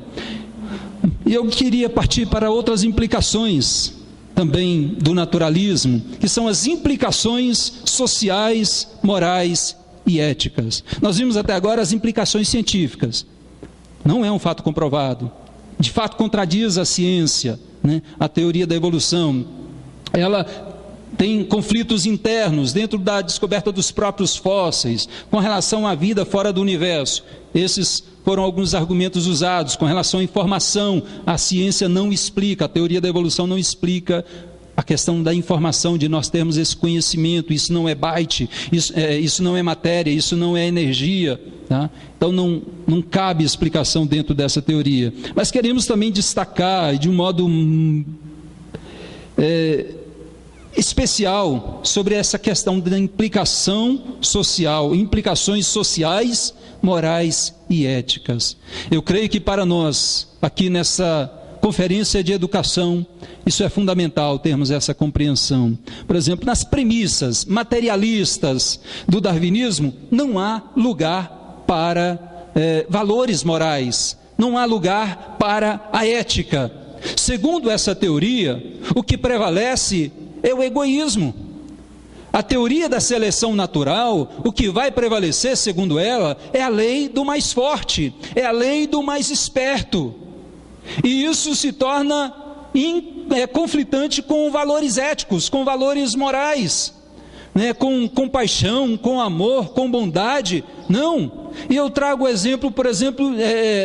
E eu queria partir para outras implicações também do naturalismo, que são as implicações sociais, morais e éticas. Nós vimos até agora as implicações científicas. Não é um fato comprovado. De fato, contradiz a ciência, né? A teoria da evolução. Ela tem conflitos internos dentro da descoberta dos próprios fósseis, com relação à vida fora do universo. Esses foram alguns argumentos usados. Com relação à informação, a ciência não explica, a teoria da evolução não explica a questão da informação, de nós termos esse conhecimento. Isso não é byte, isso não é matéria, isso não é energia, tá? Então não cabe explicação dentro dessa teoria. Mas queremos também destacar, de um modo especial, sobre essa questão da implicação social, implicações sociais, morais e éticas. Eu creio que para nós, aqui nessa conferência de educação, isso é fundamental, termos essa compreensão. Por exemplo, nas premissas materialistas do darwinismo, não há lugar para valores morais, não há lugar para a ética. Segundo essa teoria, o que prevalece é o egoísmo. A teoria da seleção natural, o que vai prevalecer, segundo ela, é a lei do mais forte, é a lei do mais esperto. E isso se torna conflitante com valores éticos, com valores morais, né? Com compaixão, com amor, com bondade. Não. E eu trago o exemplo, por exemplo,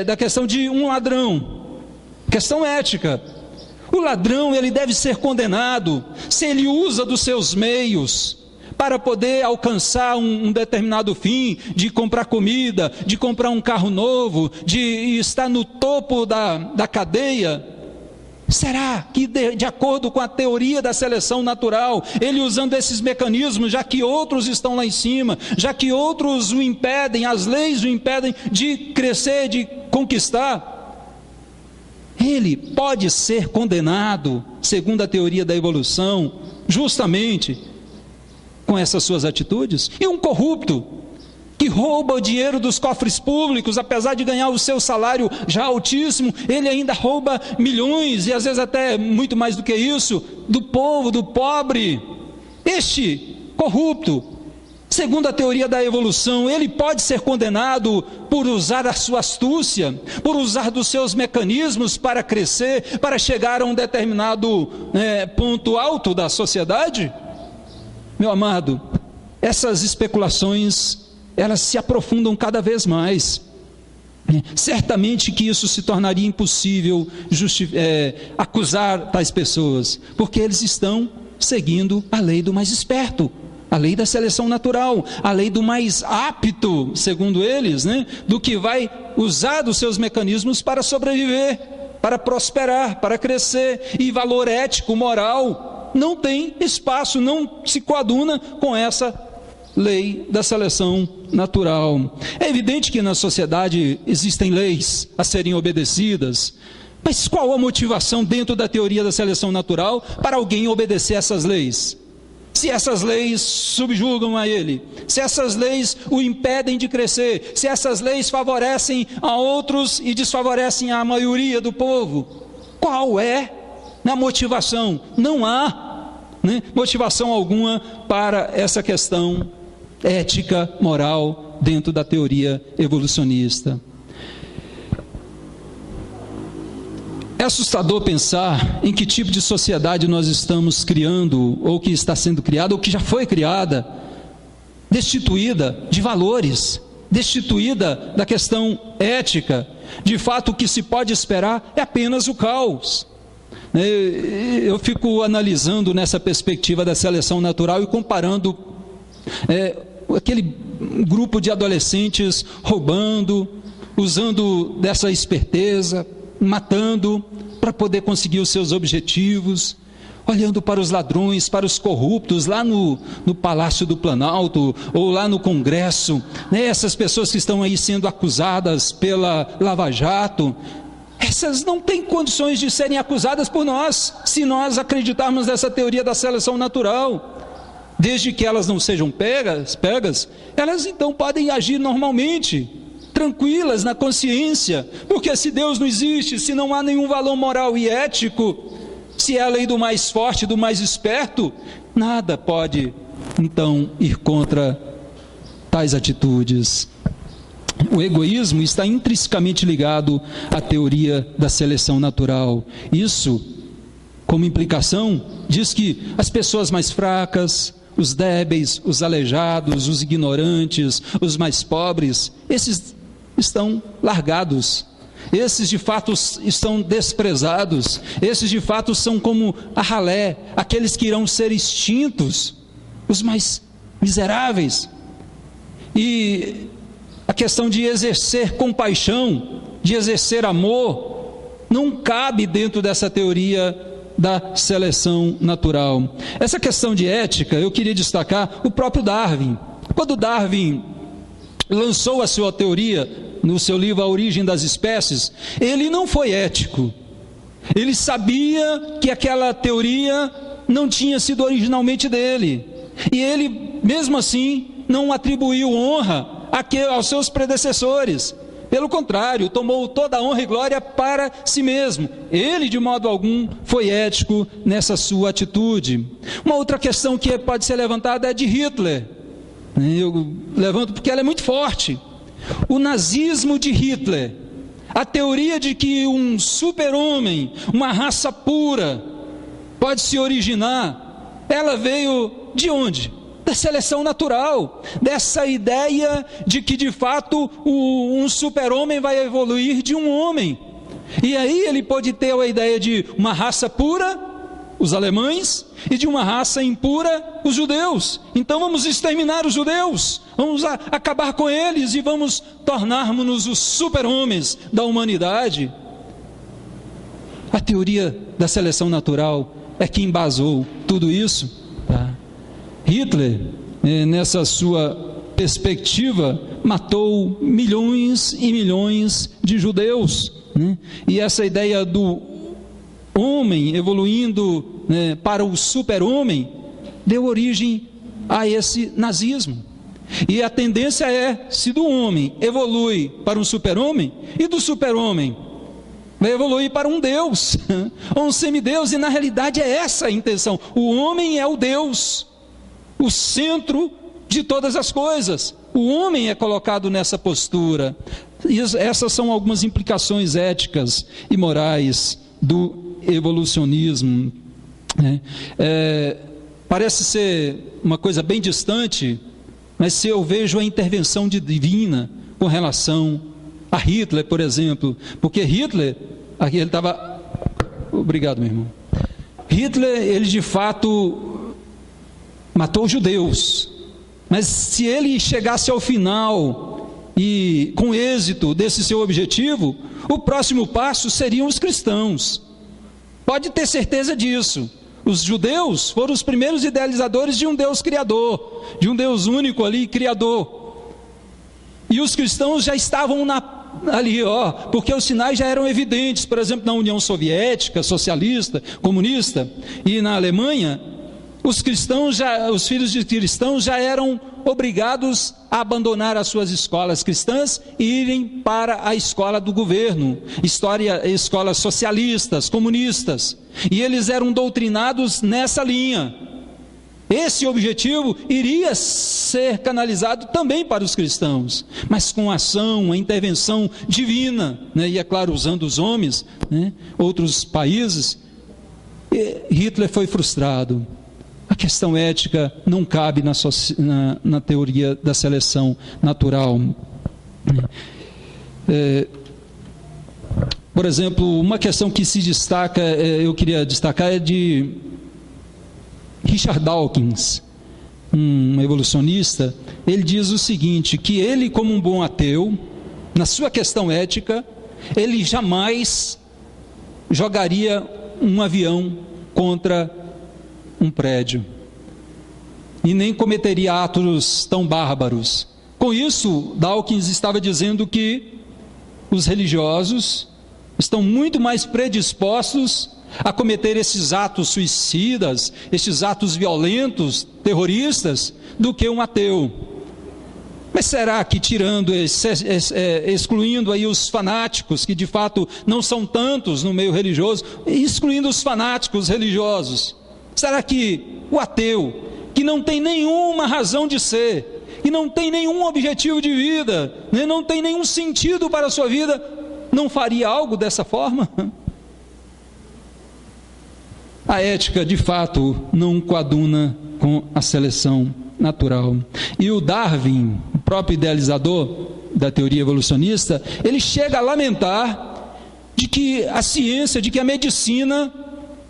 da questão de um ladrão. Questão ética. O ladrão, ele deve ser condenado se ele usa dos seus meios para poder alcançar um determinado fim, de comprar comida, de comprar um carro novo, de estar no topo da cadeia. Será que, de acordo com a teoria da seleção natural, ele usando esses mecanismos, já que outros estão lá em cima, já que outros o impedem, as leis o impedem de crescer, de conquistar, ele pode ser condenado, segundo a teoria da evolução, justamente com essas suas atitudes? E um corrupto que rouba o dinheiro dos cofres públicos, apesar de ganhar o seu salário já altíssimo, ele ainda rouba milhões, e às vezes até muito mais do que isso, do povo, do pobre. Este corrupto, segundo a teoria da evolução, ele pode ser condenado por usar a sua astúcia, por usar dos seus mecanismos para crescer, para chegar a um determinado ponto alto da sociedade? Meu amado, essas especulações, elas se aprofundam cada vez mais. Certamente que isso se tornaria impossível acusar tais pessoas, porque eles estão seguindo a lei do mais esperto, a lei da seleção natural, a lei do mais apto, segundo eles, né, do que vai usar dos seus mecanismos para sobreviver, para prosperar, para crescer. E valor ético, moral, não tem espaço, não se coaduna com essa lei da seleção natural. É evidente que na sociedade existem leis a serem obedecidas, mas qual a motivação dentro da teoria da seleção natural para alguém obedecer essas leis? Se essas leis subjugam a ele, se essas leis o impedem de crescer, se essas leis favorecem a outros e desfavorecem a maioria do povo, qual é a motivação? Não há motivação alguma para essa questão ética, moral, dentro da teoria evolucionista. É assustador pensar em que tipo de sociedade nós estamos criando, ou que está sendo criada, ou que já foi criada, destituída de valores, destituída da questão ética. De fato, o que se pode esperar é apenas o caos. Eu fico analisando nessa perspectiva da seleção natural e comparando aquele grupo de adolescentes roubando, usando dessa esperteza, matando para poder conseguir os seus objetivos, olhando para os ladrões, para os corruptos lá no Palácio do Planalto ou lá no Congresso, essas pessoas que estão aí sendo acusadas pela Lava Jato, essas não têm condições de serem acusadas por nós, se nós acreditarmos nessa teoria da seleção natural. desde que elas não sejam pegas, elas então podem agir normalmente, tranquilas na consciência, porque se Deus não existe, se não há nenhum valor moral e ético, se é a lei do mais forte, do mais esperto, nada pode então ir contra tais atitudes. O egoísmo está intrinsecamente ligado à teoria da seleção natural. Isso, como implicação, diz que as pessoas mais fracas, os débeis, os aleijados, os ignorantes, os mais pobres, esses estão largados. Esses de fato estão desprezados. Esses de fato são como a ralé, aqueles que irão ser extintos, os mais miseráveis. E a questão de exercer compaixão, de exercer amor, não cabe dentro dessa teoria da seleção natural. Essa questão de ética, eu queria destacar o próprio Darwin. Quando Darwin lançou a sua teoria no seu livro A Origem das Espécies, ele não foi ético. Ele sabia que aquela teoria não tinha sido originalmente dele. E ele, mesmo assim, não atribuiu honra aos seus predecessores. Pelo contrário, tomou toda a honra e glória para si mesmo. Ele, de modo algum, foi ético nessa sua atitude. Uma outra questão que pode ser levantada é de Hitler. Eu levanto porque ela é muito forte. O nazismo de Hitler, a teoria de que um super-homem, uma raça pura, pode se originar, ela veio de onde? Da seleção natural, dessa ideia de que de fato um super-homem vai evoluir de um homem. E aí ele pode ter a ideia de uma raça pura, os alemães, e de uma raça impura, os judeus. Então vamos exterminar os judeus, vamos acabar com eles e vamos tornarmos-nos os super-homens da humanidade. A teoria da seleção natural é que embasou tudo isso. Hitler, nessa sua perspectiva, matou milhões e milhões de judeus, né? E essa ideia do homem evoluindo, né, para o super-homem, deu origem a esse nazismo. E a tendência é, se do homem evolui para um super-homem, e do super-homem vai evoluir para um Deus, ou um semideus, e na realidade é essa a intenção. O homem é o Deus, o centro de todas as coisas. O homem é colocado nessa postura. E essas são algumas implicações éticas e morais do evolucionismo. Parece ser uma coisa bem distante, mas se eu vejo a intervenção divina com relação a Hitler, por exemplo, porque Hitler, aqui ele estava... Obrigado, meu irmão. Hitler, ele de fato matou os judeus, mas se ele chegasse ao final e com êxito desse seu objetivo, o próximo passo seriam os cristãos. Pode ter certeza disso. Os judeus foram os primeiros idealizadores de um Deus criador, de um Deus único ali, criador. E os cristãos já estavam ali, porque os sinais já eram evidentes. Por exemplo, na União Soviética, socialista, comunista, e na Alemanha, os filhos de cristãos já eram obrigados a abandonar as suas escolas cristãs e irem para a escola do governo, escolas socialistas, comunistas, e eles eram doutrinados nessa linha. Esse objetivo iria ser canalizado também para os cristãos, mas com a ação, a intervenção divina, né? E é claro, usando os homens, né? Outros países. Hitler foi frustrado. A questão ética não cabe na teoria da seleção natural. Por exemplo, uma questão que se destaca, eu queria destacar, é de Richard Dawkins, um evolucionista. Ele diz o seguinte, que ele, como um bom ateu, na sua questão ética, ele jamais jogaria um avião contra um prédio, e nem cometeria atos tão bárbaros. Com isso, Dawkins estava dizendo que os religiosos estão muito mais predispostos a cometer esses atos suicidas, esses atos violentos, terroristas, do que um ateu. Mas será que excluindo aí os fanáticos, que de fato não são tantos no meio religioso, excluindo os fanáticos religiosos, será que o ateu, que não tem nenhuma razão de ser, que não tem nenhum objetivo de vida, não tem nenhum sentido para a sua vida, não faria algo dessa forma? A ética, de fato, não coaduna com a seleção natural. E o Darwin, o próprio idealizador da teoria evolucionista, ele chega a lamentar de que a ciência, de que a medicina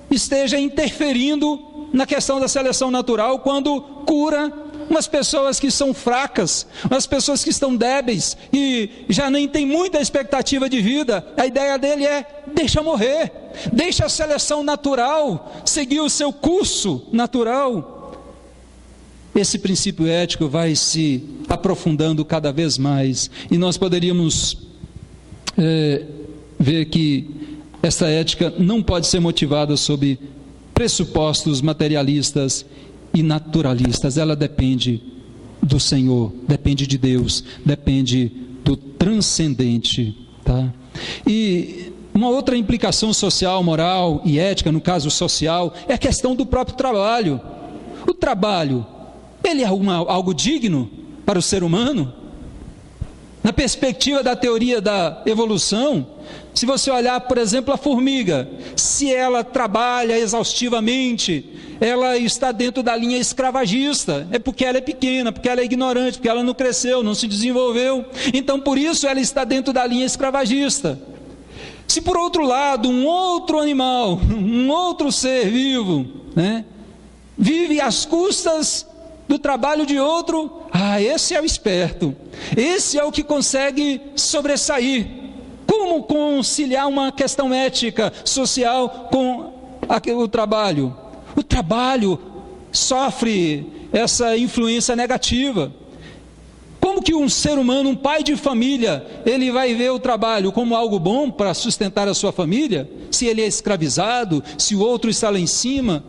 esteja interferindo na questão da seleção natural, quando cura umas pessoas que são fracas, umas pessoas que estão débeis e já nem tem muita expectativa de vida. A ideia dele é: deixa morrer, deixa a seleção natural seguir o seu curso natural. Esse princípio ético vai se aprofundando cada vez mais, e nós poderíamos ver que essa ética não pode ser motivada sob pressupostos materialistas e naturalistas. Ela depende do Senhor, depende de Deus, depende do transcendente, tá? E uma outra implicação social, moral e ética, no caso social, é a questão do próprio trabalho. O trabalho, ele é algo digno para o ser humano? Na perspectiva da teoria da evolução, se você olhar, por exemplo, a formiga, se ela trabalha exaustivamente, ela está dentro da linha escravagista. É porque ela é pequena, porque ela é ignorante, porque ela não cresceu, não se desenvolveu. Então, por isso, ela está dentro da linha escravagista. Se, por outro lado, um outro animal, um outro ser vivo, vive às custas do trabalho de outro, esse é o esperto, esse é o que consegue sobressair. Como conciliar uma questão ética, social com o trabalho? O trabalho sofre essa influência negativa. Como que um ser humano, um pai de família, ele vai ver o trabalho como algo bom para sustentar a sua família? Se ele é escravizado, se o outro está lá em cima?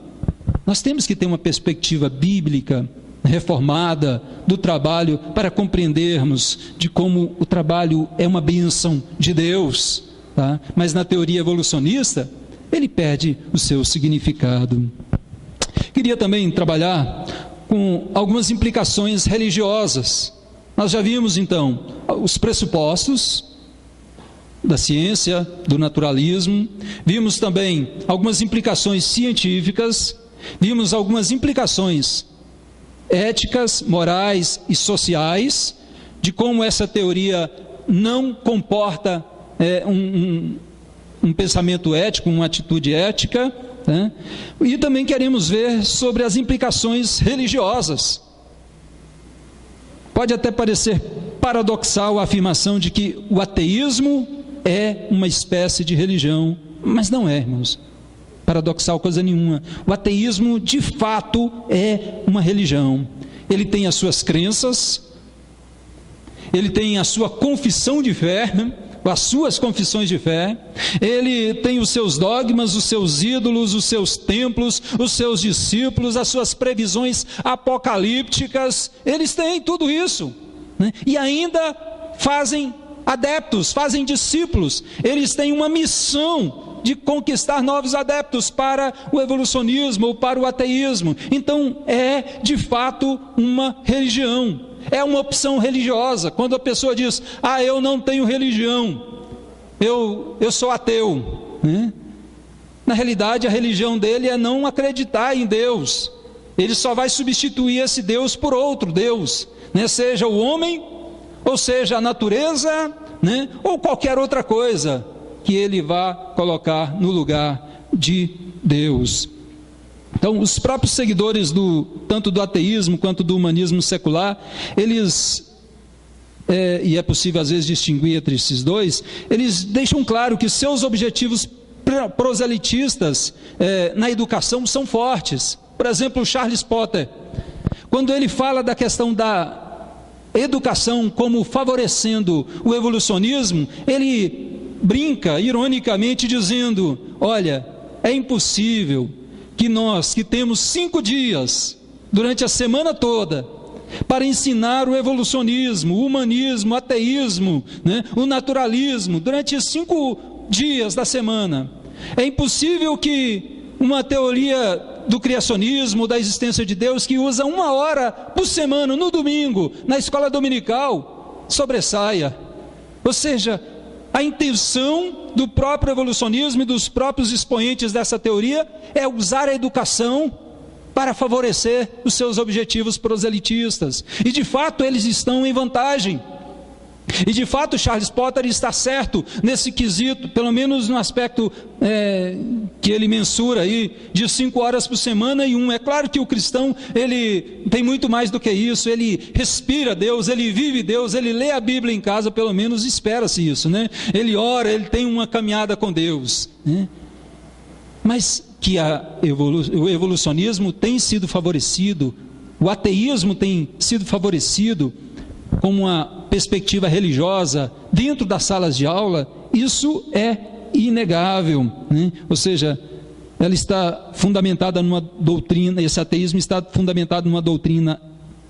Nós temos que ter uma perspectiva bíblica, reformada do trabalho, para compreendermos de como o trabalho é uma bênção de Deus, tá? Mas na teoria evolucionista, ele perde o seu significado. Queria também trabalhar com algumas implicações religiosas. Nós já vimos então os pressupostos da ciência, do naturalismo, vimos também algumas implicações científicas, vimos algumas implicações éticas, morais e sociais, de como essa teoria não comporta um pensamento ético, uma atitude ética, né? E também queremos ver sobre as implicações religiosas. Pode até parecer paradoxal a afirmação de que o ateísmo é uma espécie de religião, mas não é, irmãos. Paradoxal coisa nenhuma. O ateísmo de fato é uma religião. Ele tem as suas crenças, ele tem a sua confissão de fé, as suas confissões de fé, ele tem os seus dogmas, os seus ídolos, os seus templos, os seus discípulos, as suas previsões apocalípticas. Eles têm tudo isso, né? E ainda fazem adeptos, fazem discípulos. Eles têm uma missão de conquistar novos adeptos para o evolucionismo ou para o ateísmo. Então é de fato uma religião, é uma opção religiosa. Quando a pessoa diz: eu não tenho religião, eu sou ateu, né? Na realidade a religião dele é não acreditar em Deus. Ele só vai substituir esse Deus por outro Deus, né? Seja o homem, ou seja a natureza, né? Ou qualquer outra coisa que ele vá colocar no lugar de Deus. Então, os próprios seguidores tanto do ateísmo quanto do humanismo secular, eles, e é possível às vezes distinguir entre esses dois, eles deixam claro que seus objetivos proselitistas na educação são fortes. Por exemplo, Charles Potter, quando ele fala da questão da educação como favorecendo o evolucionismo, ele brinca ironicamente dizendo: olha, é impossível que nós, que temos 5 dias durante a semana toda para ensinar o evolucionismo, o humanismo, o ateísmo, o naturalismo, durante os 5 dias da semana, é impossível que uma teoria do criacionismo, da existência de Deus, que usa 1 hora por semana, no domingo, na escola dominical, sobressaia. Ou seja, a intenção do próprio evolucionismo e dos próprios expoentes dessa teoria é usar a educação para favorecer os seus objetivos proselitistas. E de fato eles estão em vantagem. E de fato Charles Potter está certo nesse quesito, pelo menos no aspecto que ele mensura aí, de 5 horas por semana e 1. É claro que o cristão, ele tem muito mais do que isso, ele respira Deus, ele vive Deus, ele lê a Bíblia em casa, pelo menos espera-se isso, Ele ora, ele tem uma caminhada com Deus, Mas que o evolucionismo tem sido favorecido, o ateísmo tem sido favorecido com uma perspectiva religiosa dentro das salas de aula, isso é inegável, Ou seja, ela está fundamentada numa doutrina, esse ateísmo está fundamentado numa doutrina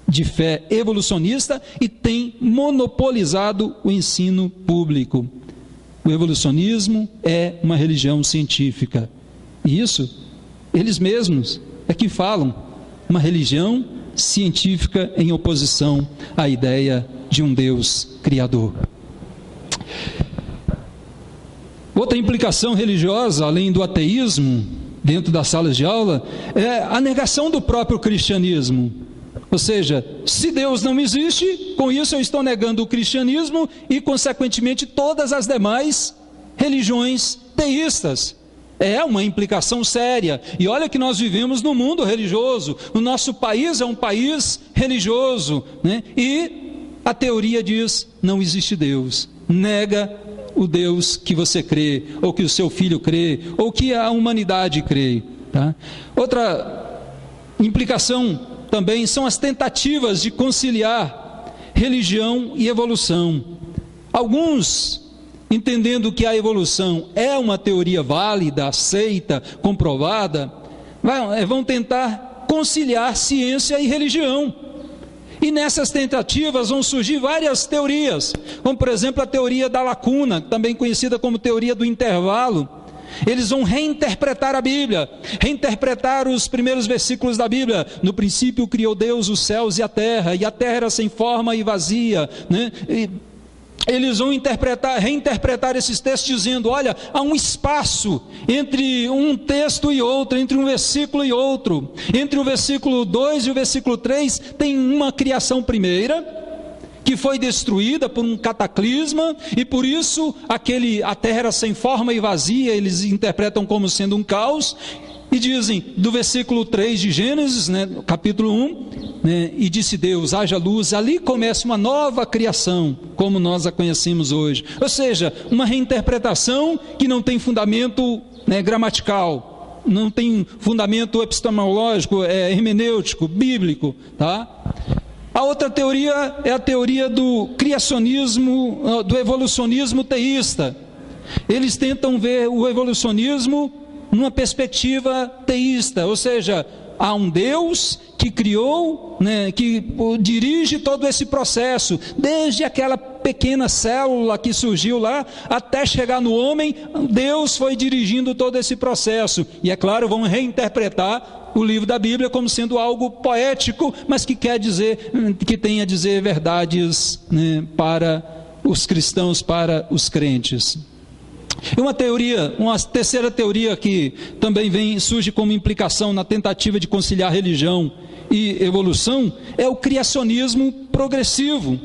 de fé evolucionista e tem monopolizado o ensino público. O evolucionismo é uma religião científica, e isso eles mesmos é que falam, uma religião científica em oposição à ideia de um Deus criador. Outra implicação religiosa, além do ateísmo, dentro das salas de aula, é a negação do próprio cristianismo. Ou seja, se Deus não existe, com isso eu estou negando o cristianismo e, consequentemente, todas as demais religiões teístas. É uma implicação séria. E olha que nós vivemos no mundo religioso. O nosso país é um país religioso, E a teoria diz, não existe Deus. Nega o Deus que você crê, ou que o seu filho crê, ou que a humanidade crê. Tá? Outra implicação também são as tentativas de conciliar religião e evolução. Alguns, entendendo que a evolução é uma teoria válida, aceita, comprovada, vão tentar conciliar ciência e religião. E nessas tentativas vão surgir várias teorias, como por exemplo a teoria da lacuna, também conhecida como teoria do intervalo. Eles vão reinterpretar a Bíblia, reinterpretar os primeiros versículos da Bíblia. No princípio criou Deus os céus e a terra era sem forma e vazia, Eles vão reinterpretar esses textos dizendo, olha, há um espaço entre um texto e outro, entre um versículo e outro. Entre o versículo 2 e o versículo 3 tem uma criação primeira, que foi destruída por um cataclisma, e por isso a terra era sem forma e vazia, eles interpretam como sendo um caos. E dizem, do versículo 3 de Gênesis, capítulo 1, e disse Deus, haja luz, ali começa uma nova criação, como nós a conhecemos hoje. Ou seja, uma reinterpretação que não tem fundamento gramatical, não tem fundamento epistemológico, hermenêutico, bíblico. Tá? A outra teoria é a teoria do criacionismo, do evolucionismo teísta. Eles tentam ver o evolucionismo numa perspectiva teísta, ou seja, há um Deus que criou, que dirige todo esse processo, desde aquela pequena célula que surgiu lá, até chegar no homem, Deus foi dirigindo todo esse processo. E é claro, vão reinterpretar o livro da Bíblia como sendo algo poético, mas que tem a dizer verdades para os cristãos, para os crentes. Uma terceira teoria que também surge como implicação na tentativa de conciliar religião e evolução é o criacionismo progressivo,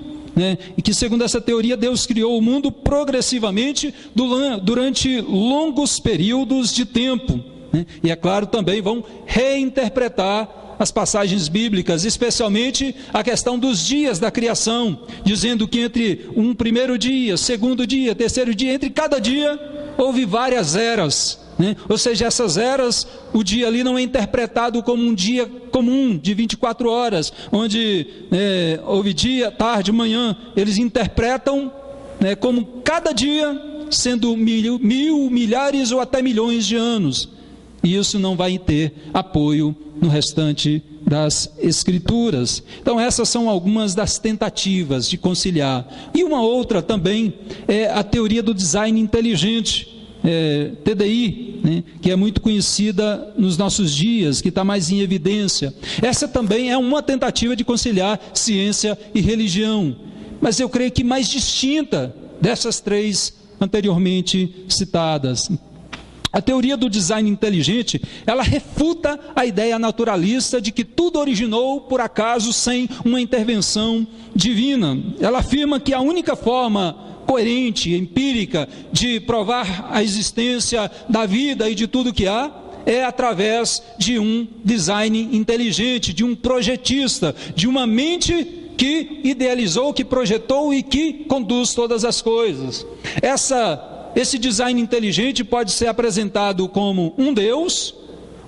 e que segundo essa teoria Deus criou o mundo progressivamente durante longos períodos de tempo, e é claro também vão reinterpretar as passagens bíblicas, especialmente a questão dos dias da criação, dizendo que entre um primeiro dia, segundo dia, terceiro dia, entre cada dia houve várias eras, ou seja, essas eras, o dia ali não é interpretado como um dia comum de 24 horas, onde houve dia, tarde, manhã. Eles interpretam como cada dia sendo mil, milhares ou até milhões de anos. e isso não vai ter apoio no restante das Escrituras. Então essas são algumas das tentativas de conciliar. E uma outra também é a teoria do design inteligente, TDI, né, que é muito conhecida nos nossos dias, que está mais em evidência. Essa também é uma tentativa de conciliar ciência e religião, mas eu creio que mais distinta dessas três anteriormente citadas. A teoria do design inteligente, ela refuta a ideia naturalista de que tudo originou por acaso sem uma intervenção divina. Ela afirma que a única forma coerente, empírica, de provar a existência da vida e de tudo que há, é através de um design inteligente, de um projetista, de uma mente que idealizou, que projetou e que conduz todas as coisas. Esse design inteligente pode ser apresentado como um Deus,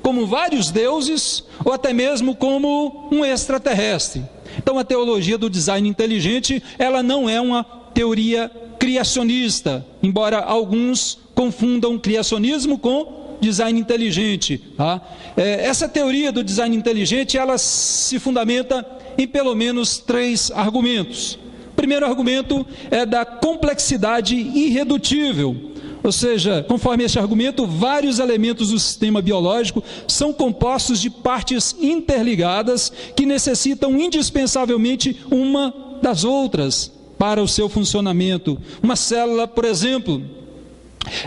como vários deuses, ou até mesmo como um extraterrestre. Então a teologia do design inteligente, ela não é uma teoria criacionista, embora alguns confundam criacionismo com design inteligente. Tá? Essa teoria do design inteligente, ela se fundamenta em pelo menos 3 argumentos. O primeiro argumento é da complexidade irredutível, ou seja, conforme este argumento, vários elementos do sistema biológico são compostos de partes interligadas que necessitam indispensavelmente uma das outras para o seu funcionamento. Uma célula, por exemplo,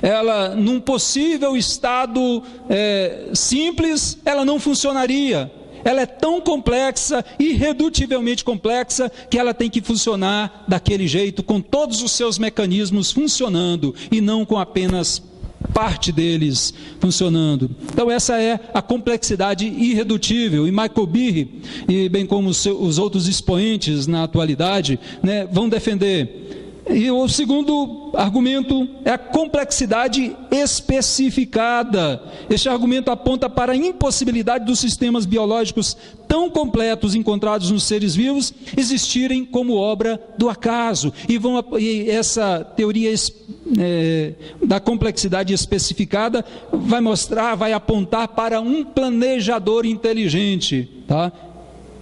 ela num possível estado simples, ela não funcionaria. Ela é tão complexa, irredutivelmente complexa, que ela tem que funcionar daquele jeito, com todos os seus mecanismos funcionando, e não com apenas parte deles funcionando. Então essa é a complexidade irredutível, e Michael Behe, e bem como os outros expoentes na atualidade, né, vão defender. E o segundo argumento é a complexidade especificada. Este argumento aponta para a impossibilidade dos sistemas biológicos tão completos encontrados nos seres vivos existirem como obra do acaso. E essa teoria da complexidade especificada vai apontar para um planejador inteligente. Tá?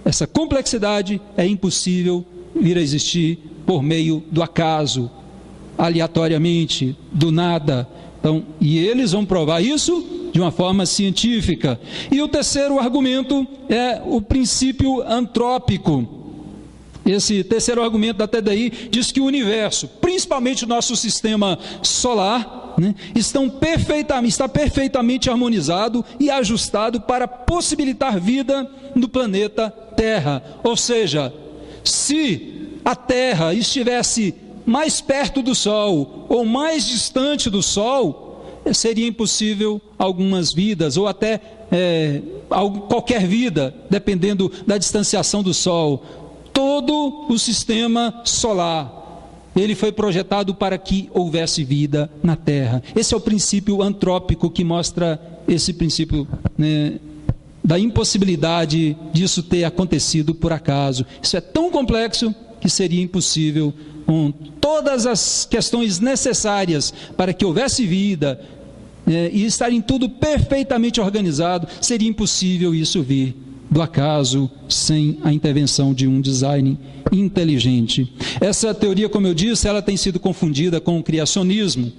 Essa complexidade é impossível vir a existir por meio do acaso, aleatoriamente, do nada. Então, e eles vão provar isso de uma forma científica. E o terceiro argumento é o princípio antrópico. Esse terceiro argumento da TDI diz que o universo, principalmente o nosso sistema solar, né, está perfeitamente harmonizado e ajustado para possibilitar vida no planeta Terra. Ou seja, se a Terra estivesse mais perto do Sol ou mais distante do Sol, seria impossível algumas vidas, ou até qualquer vida, dependendo da distanciação do Sol. Todo o sistema solar, ele foi projetado para que houvesse vida na Terra. Esse é o princípio antrópico que mostra esse princípio, né, da impossibilidade disso ter acontecido por acaso. Isso é tão complexo que seria impossível, com todas as questões necessárias para que houvesse vida, e estarem tudo perfeitamente organizado, seria impossível isso vir do acaso, sem a intervenção de um design inteligente. Essa teoria, como eu disse, ela tem sido confundida com o criacionismo.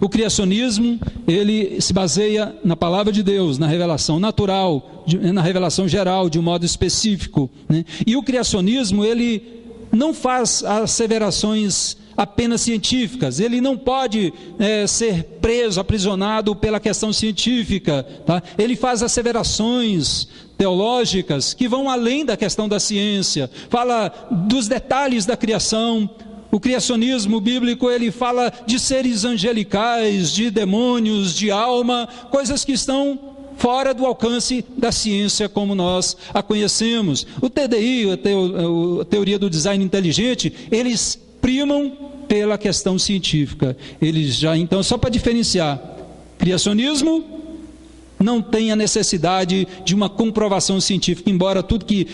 O criacionismo, ele se baseia na palavra de Deus, na revelação natural, na revelação geral, de um modo específico. E o criacionismo, ele não faz asseverações apenas científicas, ele não pode ser preso, aprisionado pela questão científica, tá? Ele faz asseverações teológicas que vão além da questão da ciência, fala dos detalhes da criação. O criacionismo bíblico, ele fala de seres angelicais, de demônios, de alma, coisas que estão fora do alcance da ciência como nós a conhecemos. O TDI, a teoria do design inteligente, eles primam pela questão científica. Eles já, então, só para diferenciar, criacionismo não tem a necessidade de uma comprovação científica, embora tudo que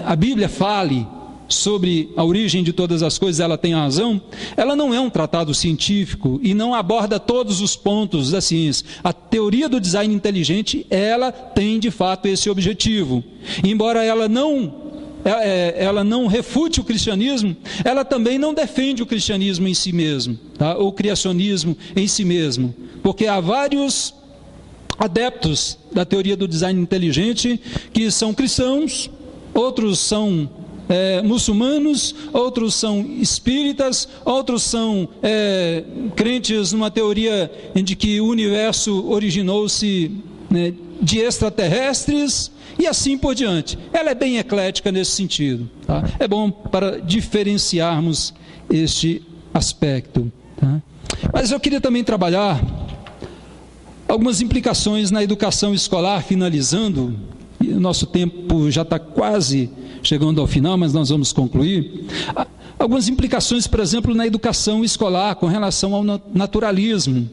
a Bíblia fale sobre a origem de todas as coisas, ela tem razão, ela não é um tratado científico e não aborda todos os pontos da ciência. A teoria do design inteligente, ela tem de fato esse objetivo. Embora ela não refute o cristianismo, ela também não defende o cristianismo em si mesmo, tá? Ou o criacionismo em si mesmo, porque há vários adeptos da teoria do design inteligente que são cristãos, outros são muçulmanos, outros são espíritas, outros são crentes numa teoria de que o universo originou-se, né, de extraterrestres, e assim por diante. Ela é bem eclética nesse sentido, tá? É bom para diferenciarmos este aspecto, tá? Mas eu queria também trabalhar algumas implicações na educação escolar, finalizando, e o nosso tempo já está quase chegando ao final, mas nós vamos concluir. Algumas implicações, por exemplo, na educação escolar, com relação ao naturalismo.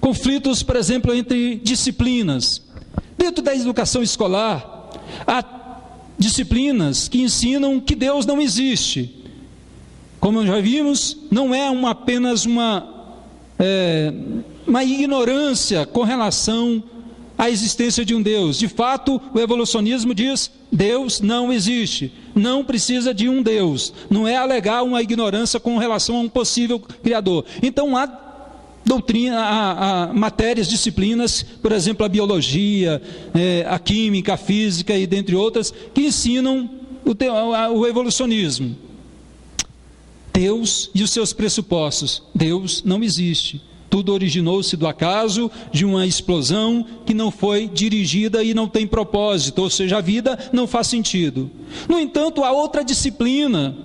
Conflitos, por exemplo, entre disciplinas. Dentro da educação escolar, há disciplinas que ensinam que Deus não existe. Como já vimos, não é apenas uma ignorância com relação à existência de um Deus. De fato, o evolucionismo diz: Deus não existe, não precisa de um Deus. Não é alegar uma ignorância com relação a um possível Criador. Então há doutrina, há matérias, disciplinas, por exemplo, a biologia, a química, a física e dentre outras, que ensinam o evolucionismo. Deus e os seus pressupostos. Deus não existe. Tudo originou-se do acaso, de uma explosão que não foi dirigida e não tem propósito, ou seja, a vida não faz sentido. No entanto, há outra disciplina,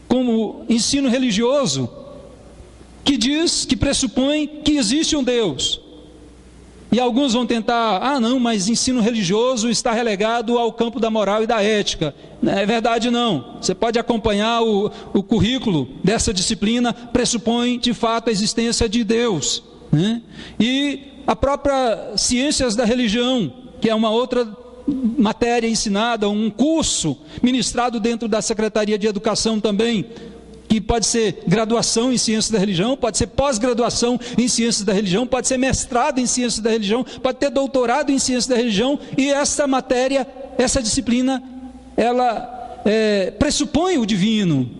como ensino religioso, que pressupõe que existe um Deus. E alguns vão tentar, não, mas ensino religioso está relegado ao campo da moral e da ética. Não é verdade, não. Você pode acompanhar o currículo dessa disciplina, pressupõe de fato a existência de Deus, né? E a própria ciências da religião, que é uma outra matéria ensinada, um curso ministrado dentro da Secretaria de Educação também, que pode ser graduação em ciências da religião, pode ser pós-graduação em ciências da religião, pode ser mestrado em ciências da religião, pode ter doutorado em ciências da religião, e essa matéria, essa disciplina, ela pressupõe o divino.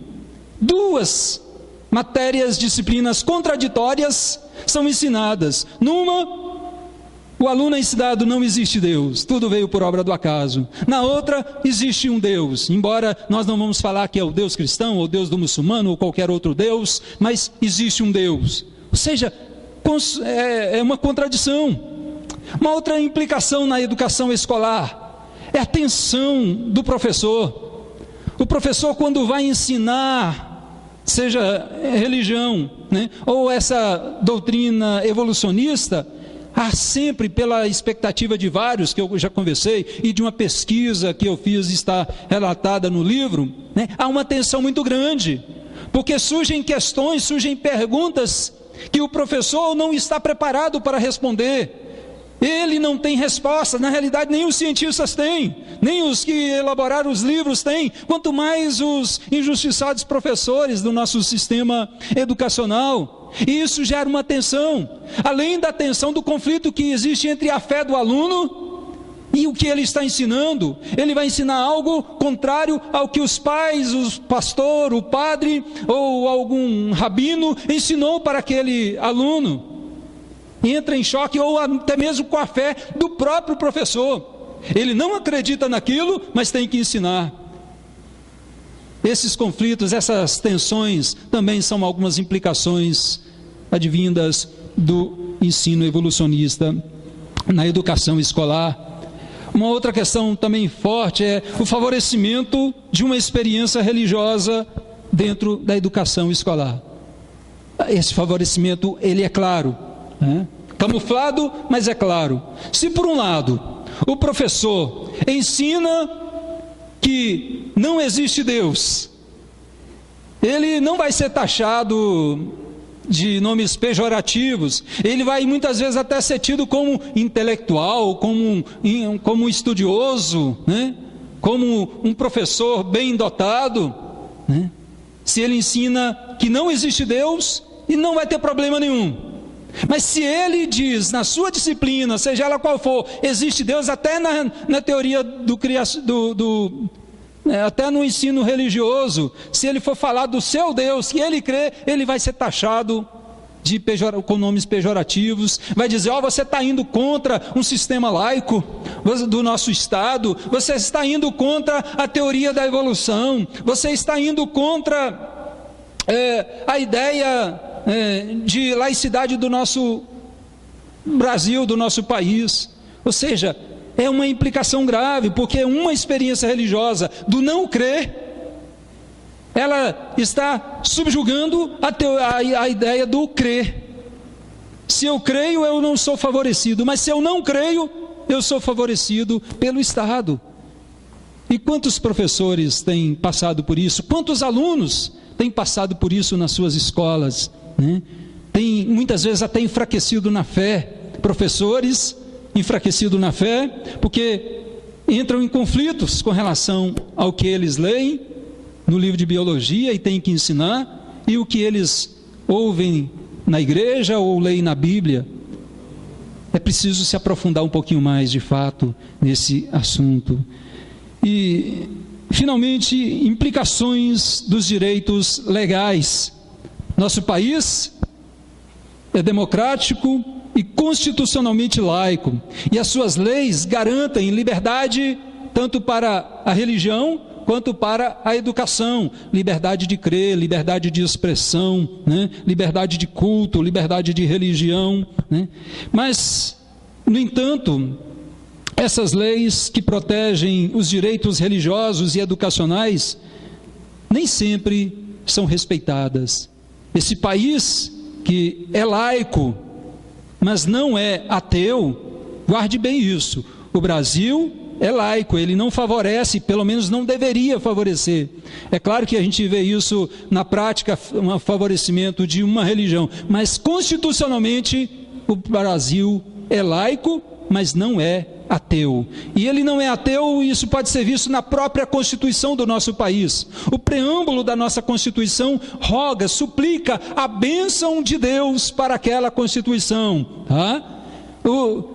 Duas matérias, disciplinas contraditórias são ensinadas. Numa, o aluno é ensinado: não existe Deus, tudo veio por obra do acaso. Na outra, existe um Deus, embora nós não vamos falar que é o Deus cristão, ou Deus do muçulmano, ou qualquer outro Deus, mas existe um Deus. Ou seja, é uma contradição. Uma outra implicação na educação escolar é a tensão do professor. O professor, quando vai ensinar, seja religião, né, ou essa doutrina evolucionista, há sempre, pela expectativa de vários que eu já conversei, e de uma pesquisa que eu fiz, está relatada no livro, né, há uma tensão muito grande, porque surgem questões, surgem perguntas que o professor não está preparado para responder. Ele não tem resposta, na realidade nem os cientistas têm, nem os que elaboraram os livros têm, quanto mais os injustiçados professores do nosso sistema educacional. E isso gera uma tensão, além da tensão do conflito que existe entre a fé do aluno e o que ele está ensinando. Ele vai ensinar algo contrário ao que os pais, o pastor, o padre ou algum rabino ensinou para aquele aluno. Entra em choque, ou até mesmo com a fé do próprio professor. Ele não acredita naquilo, mas tem que ensinar. Esses conflitos, essas tensões, também são algumas implicações advindas do ensino evolucionista na educação escolar. Uma outra questão também forte é o favorecimento de uma experiência religiosa dentro da educação escolar. Esse favorecimento, ele é claro, né? Camuflado, mas é claro. Se por um lado o professor ensina que não existe Deus, ele não vai ser taxado de nomes pejorativos, ele vai muitas vezes até ser tido como intelectual, como estudioso, né? Como um professor bem dotado. né? Se ele ensina que não existe Deus, e não vai ter problema nenhum. Mas se ele diz na sua disciplina, seja ela qual for, existe Deus, até na teoria até no ensino religioso, se ele for falar do seu Deus, que ele crê, ele vai ser taxado com nomes pejorativos, vai dizer: você está indo contra um sistema laico do nosso Estado, você está indo contra a teoria da evolução, você está indo contra a ideia de laicidade do nosso Brasil, do nosso país. Ou seja, é uma implicação grave, porque uma experiência religiosa do não crer, ela está subjugando a ideia do crer. Se eu creio, eu não sou favorecido, mas se eu não creio, eu sou favorecido pelo Estado. E quantos professores têm passado por isso? Quantos alunos têm passado por isso nas suas escolas, né? Tem muitas vezes até enfraquecido na fé. Professores enfraquecidos na fé, porque entram em conflitos com relação ao que eles leem no livro de biologia e têm que ensinar, e o que eles ouvem na igreja ou leem na Bíblia. É preciso se aprofundar um pouquinho mais, de fato, nesse assunto. E, finalmente, implicações dos direitos legais. Nosso país é democrático e constitucionalmente laico, e as suas leis garantem liberdade tanto para a religião quanto para a educação, liberdade de crer, liberdade de expressão, né? Liberdade de culto, liberdade de religião, né? Mas, no entanto, essas leis que protegem os direitos religiosos e educacionais nem sempre são respeitadas. Esse país que é laico, mas não é ateu, guarde bem isso: o Brasil é laico, ele não favorece, pelo menos não deveria favorecer. É claro que a gente vê isso na prática, um favorecimento de uma religião, mas constitucionalmente o Brasil é laico, mas não é ateu. E ele não é ateu, e isso pode ser visto na própria Constituição do nosso país. O preâmbulo da nossa Constituição roga, suplica a bênção de Deus para aquela Constituição, tá?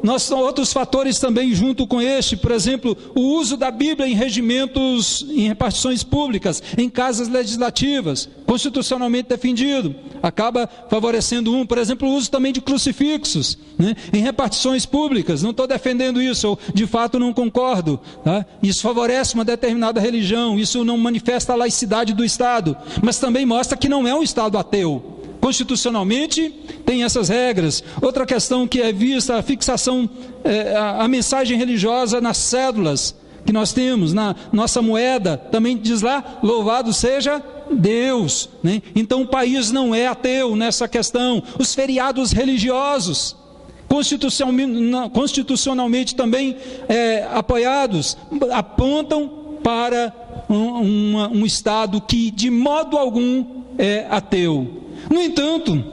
Nós outros fatores também junto com este, por exemplo, o uso da Bíblia em regimentos, em repartições públicas, em casas legislativas, constitucionalmente defendido, acaba favorecendo por exemplo, o uso também de crucifixos, né, em repartições públicas. Não estou defendendo isso, eu de fato não concordo, tá? Isso favorece uma determinada religião, isso não manifesta a laicidade do Estado, mas também mostra que não é um Estado ateu. Constitucionalmente tem essas regras. Outra questão que é vista, a fixação, a mensagem religiosa nas cédulas que nós temos, na nossa moeda, também diz lá: louvado seja Deus, né? Então o país não é ateu nessa questão. Os feriados religiosos, constitucionalmente também apoiados, apontam para um Estado que de modo algum é ateu. No entanto,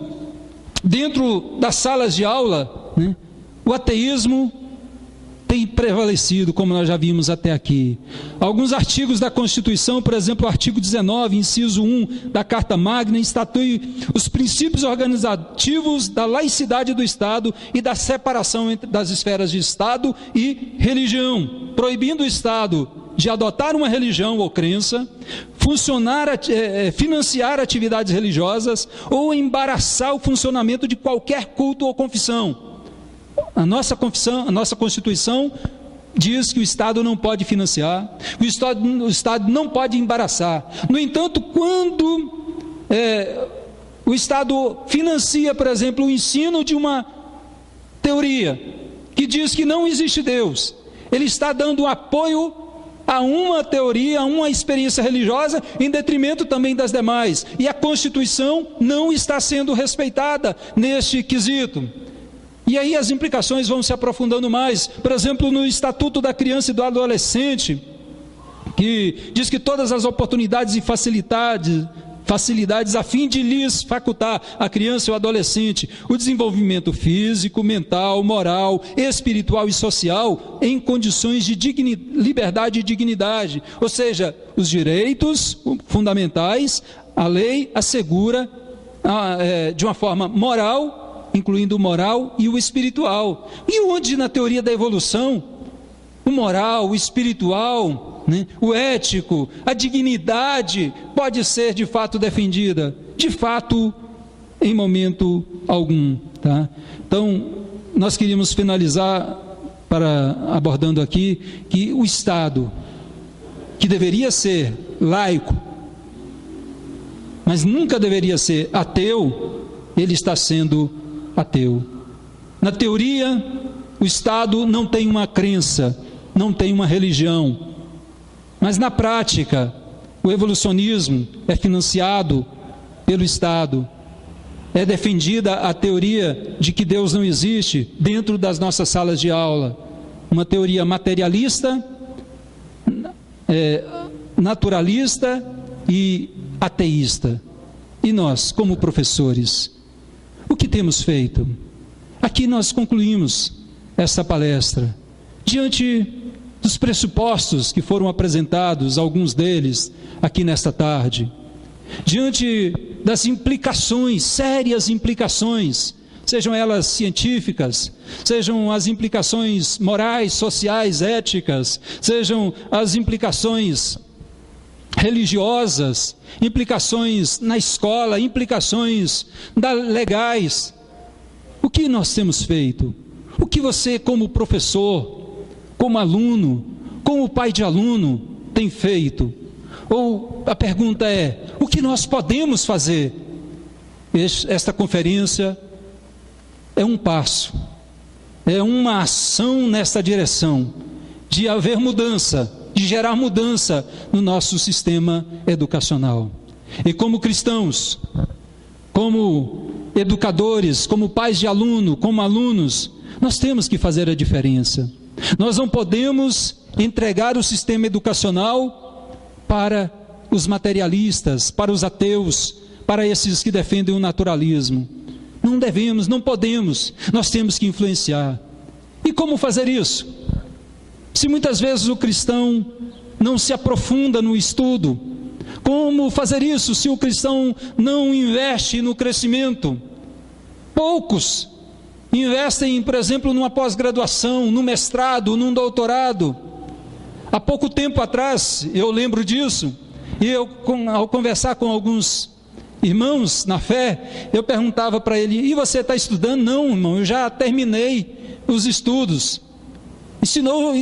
dentro das salas de aula, né, o ateísmo tem prevalecido, como nós já vimos até aqui. Alguns artigos da Constituição, por exemplo, o artigo 19, inciso 1 da Carta Magna, estatui os princípios organizativos da laicidade do Estado e da separação das esferas de Estado e religião, proibindo o Estado de adotar uma religião ou crença, financiar atividades religiosas ou embaraçar o funcionamento de qualquer culto ou confissão. A nossa Constituição diz que o Estado não pode financiar, o Estado não pode embaraçar. No entanto, quando o Estado financia, por exemplo, o ensino de uma teoria que diz que não existe Deus, ele está dando apoio a uma teoria, a uma experiência religiosa, em detrimento também das demais. E a Constituição não está sendo respeitada neste quesito. E aí as implicações vão se aprofundando mais. Por exemplo, no Estatuto da Criança e do Adolescente, que diz que todas as oportunidades e facilidades facilidades a fim de lhes facultar, a criança e o adolescente, o desenvolvimento físico, mental, moral, espiritual e social em condições de liberdade e dignidade. Ou seja, os direitos fundamentais, a lei assegura de uma forma moral, incluindo o moral e o espiritual. E onde na teoria da evolução, o moral, o espiritual, né, o ético, a dignidade pode ser de fato defendida? De fato, em momento algum. Tá? Então, nós queríamos finalizar abordando aqui que o Estado, que deveria ser laico, mas nunca deveria ser ateu, ele está sendo ateu. Na teoria, o Estado não tem uma crença, não tem uma religião, mas na prática, o evolucionismo é financiado pelo Estado. É defendida a teoria de que Deus não existe dentro das nossas salas de aula. Uma teoria materialista, naturalista e ateísta. E nós, como professores, o que temos feito? Aqui nós concluímos essa palestra diante dos pressupostos que foram apresentados, alguns deles, aqui nesta tarde, diante das implicações, sérias implicações, sejam elas científicas, sejam as implicações morais, sociais, éticas, sejam as implicações religiosas, implicações na escola, implicações legais. O que nós temos feito? O que você, como professor, como aluno, como pai de aluno, tem feito? Ou a pergunta é, o que nós podemos fazer? Esta conferência é um passo, é uma ação nesta direção, de haver mudança, de gerar mudança no nosso sistema educacional. E como cristãos, como educadores, como pais de aluno, como alunos, nós temos que fazer a diferença. Nós não podemos entregar o sistema educacional para os materialistas, para os ateus, para esses que defendem o naturalismo. Não devemos, não podemos, nós temos que influenciar. E como fazer isso? Se muitas vezes o cristão não se aprofunda no estudo, como fazer isso se o cristão não investe no crescimento? Poucos investem, por exemplo, numa pós-graduação, num mestrado, num doutorado. Há pouco tempo atrás, eu lembro disso, e ao conversar com alguns irmãos na fé, eu perguntava para ele, e você está estudando? Não, irmão, eu já terminei os estudos. Encerrou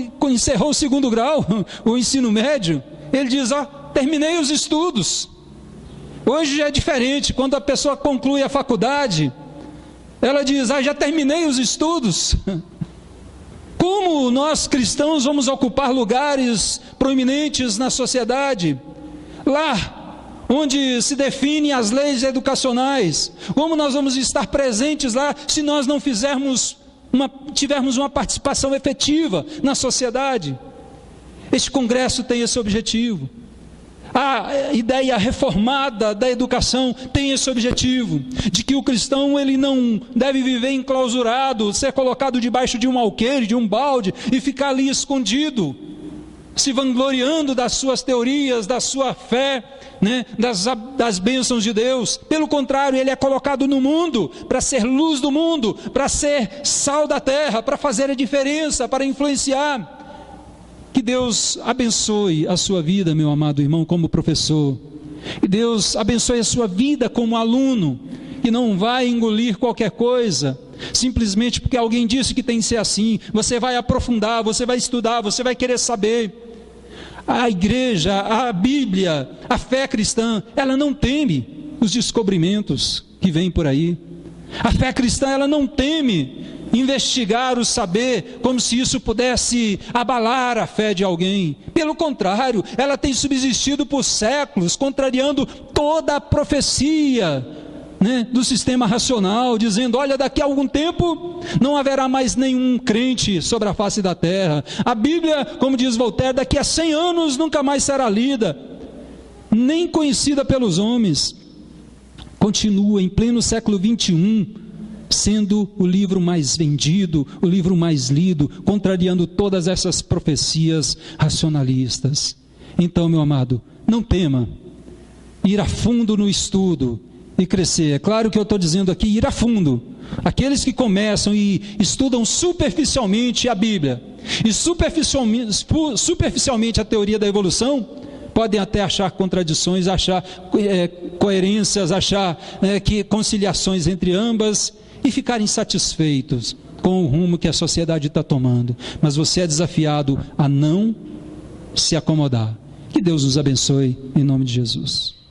o 2º grau, o ensino médio. Ele diz, terminei os estudos. Hoje já é diferente, quando a pessoa conclui a faculdade, ela diz, já terminei os estudos. Como nós cristãos vamos ocupar lugares proeminentes na sociedade? Lá, onde se definem as leis educacionais, como nós vamos estar presentes lá, se nós não tivermos uma participação efetiva na sociedade? Este congresso tem esse objetivo. A ideia reformada da educação tem esse objetivo, de que o cristão ele não deve viver enclausurado, ser colocado debaixo de um alqueire, de um balde, e ficar ali escondido, se vangloriando das suas teorias, da sua fé, né, das bênçãos de Deus. Pelo contrário, ele é colocado no mundo para ser luz do mundo, para ser sal da terra, para fazer a diferença, para influenciar. Que Deus abençoe a sua vida, meu amado irmão, como professor. E Deus abençoe a sua vida como aluno, que não vai engolir qualquer coisa, simplesmente porque alguém disse que tem que ser assim. Você vai aprofundar, você vai estudar, você vai querer saber. A igreja, a Bíblia, a fé cristã, ela não teme os descobrimentos que vêm por aí. A fé cristã, ela não teme investigar o saber, como se isso pudesse abalar a fé de alguém. Pelo contrário, ela tem subsistido por séculos, contrariando toda a profecia, né, do sistema racional, dizendo, olha, daqui a algum tempo não haverá mais nenhum crente sobre a face da terra. A Bíblia, como diz Voltaire, daqui a 100 anos nunca mais será lida. nem conhecida pelos homens, continua em pleno século 21, sendo o livro mais vendido, o livro mais lido, contrariando todas essas profecias racionalistas. Então, meu amado, não tema ir a fundo no estudo e crescer. É claro que eu estou dizendo aqui ir a fundo. Aqueles que começam e estudam superficialmente a Bíblia e superficialmente a teoria da evolução, podem até achar contradições, achar coerências, achar que conciliações entre ambas e ficarem satisfeitos com o rumo que a sociedade está tomando. Mas você é desafiado a não se acomodar. Que Deus nos abençoe, em nome de Jesus.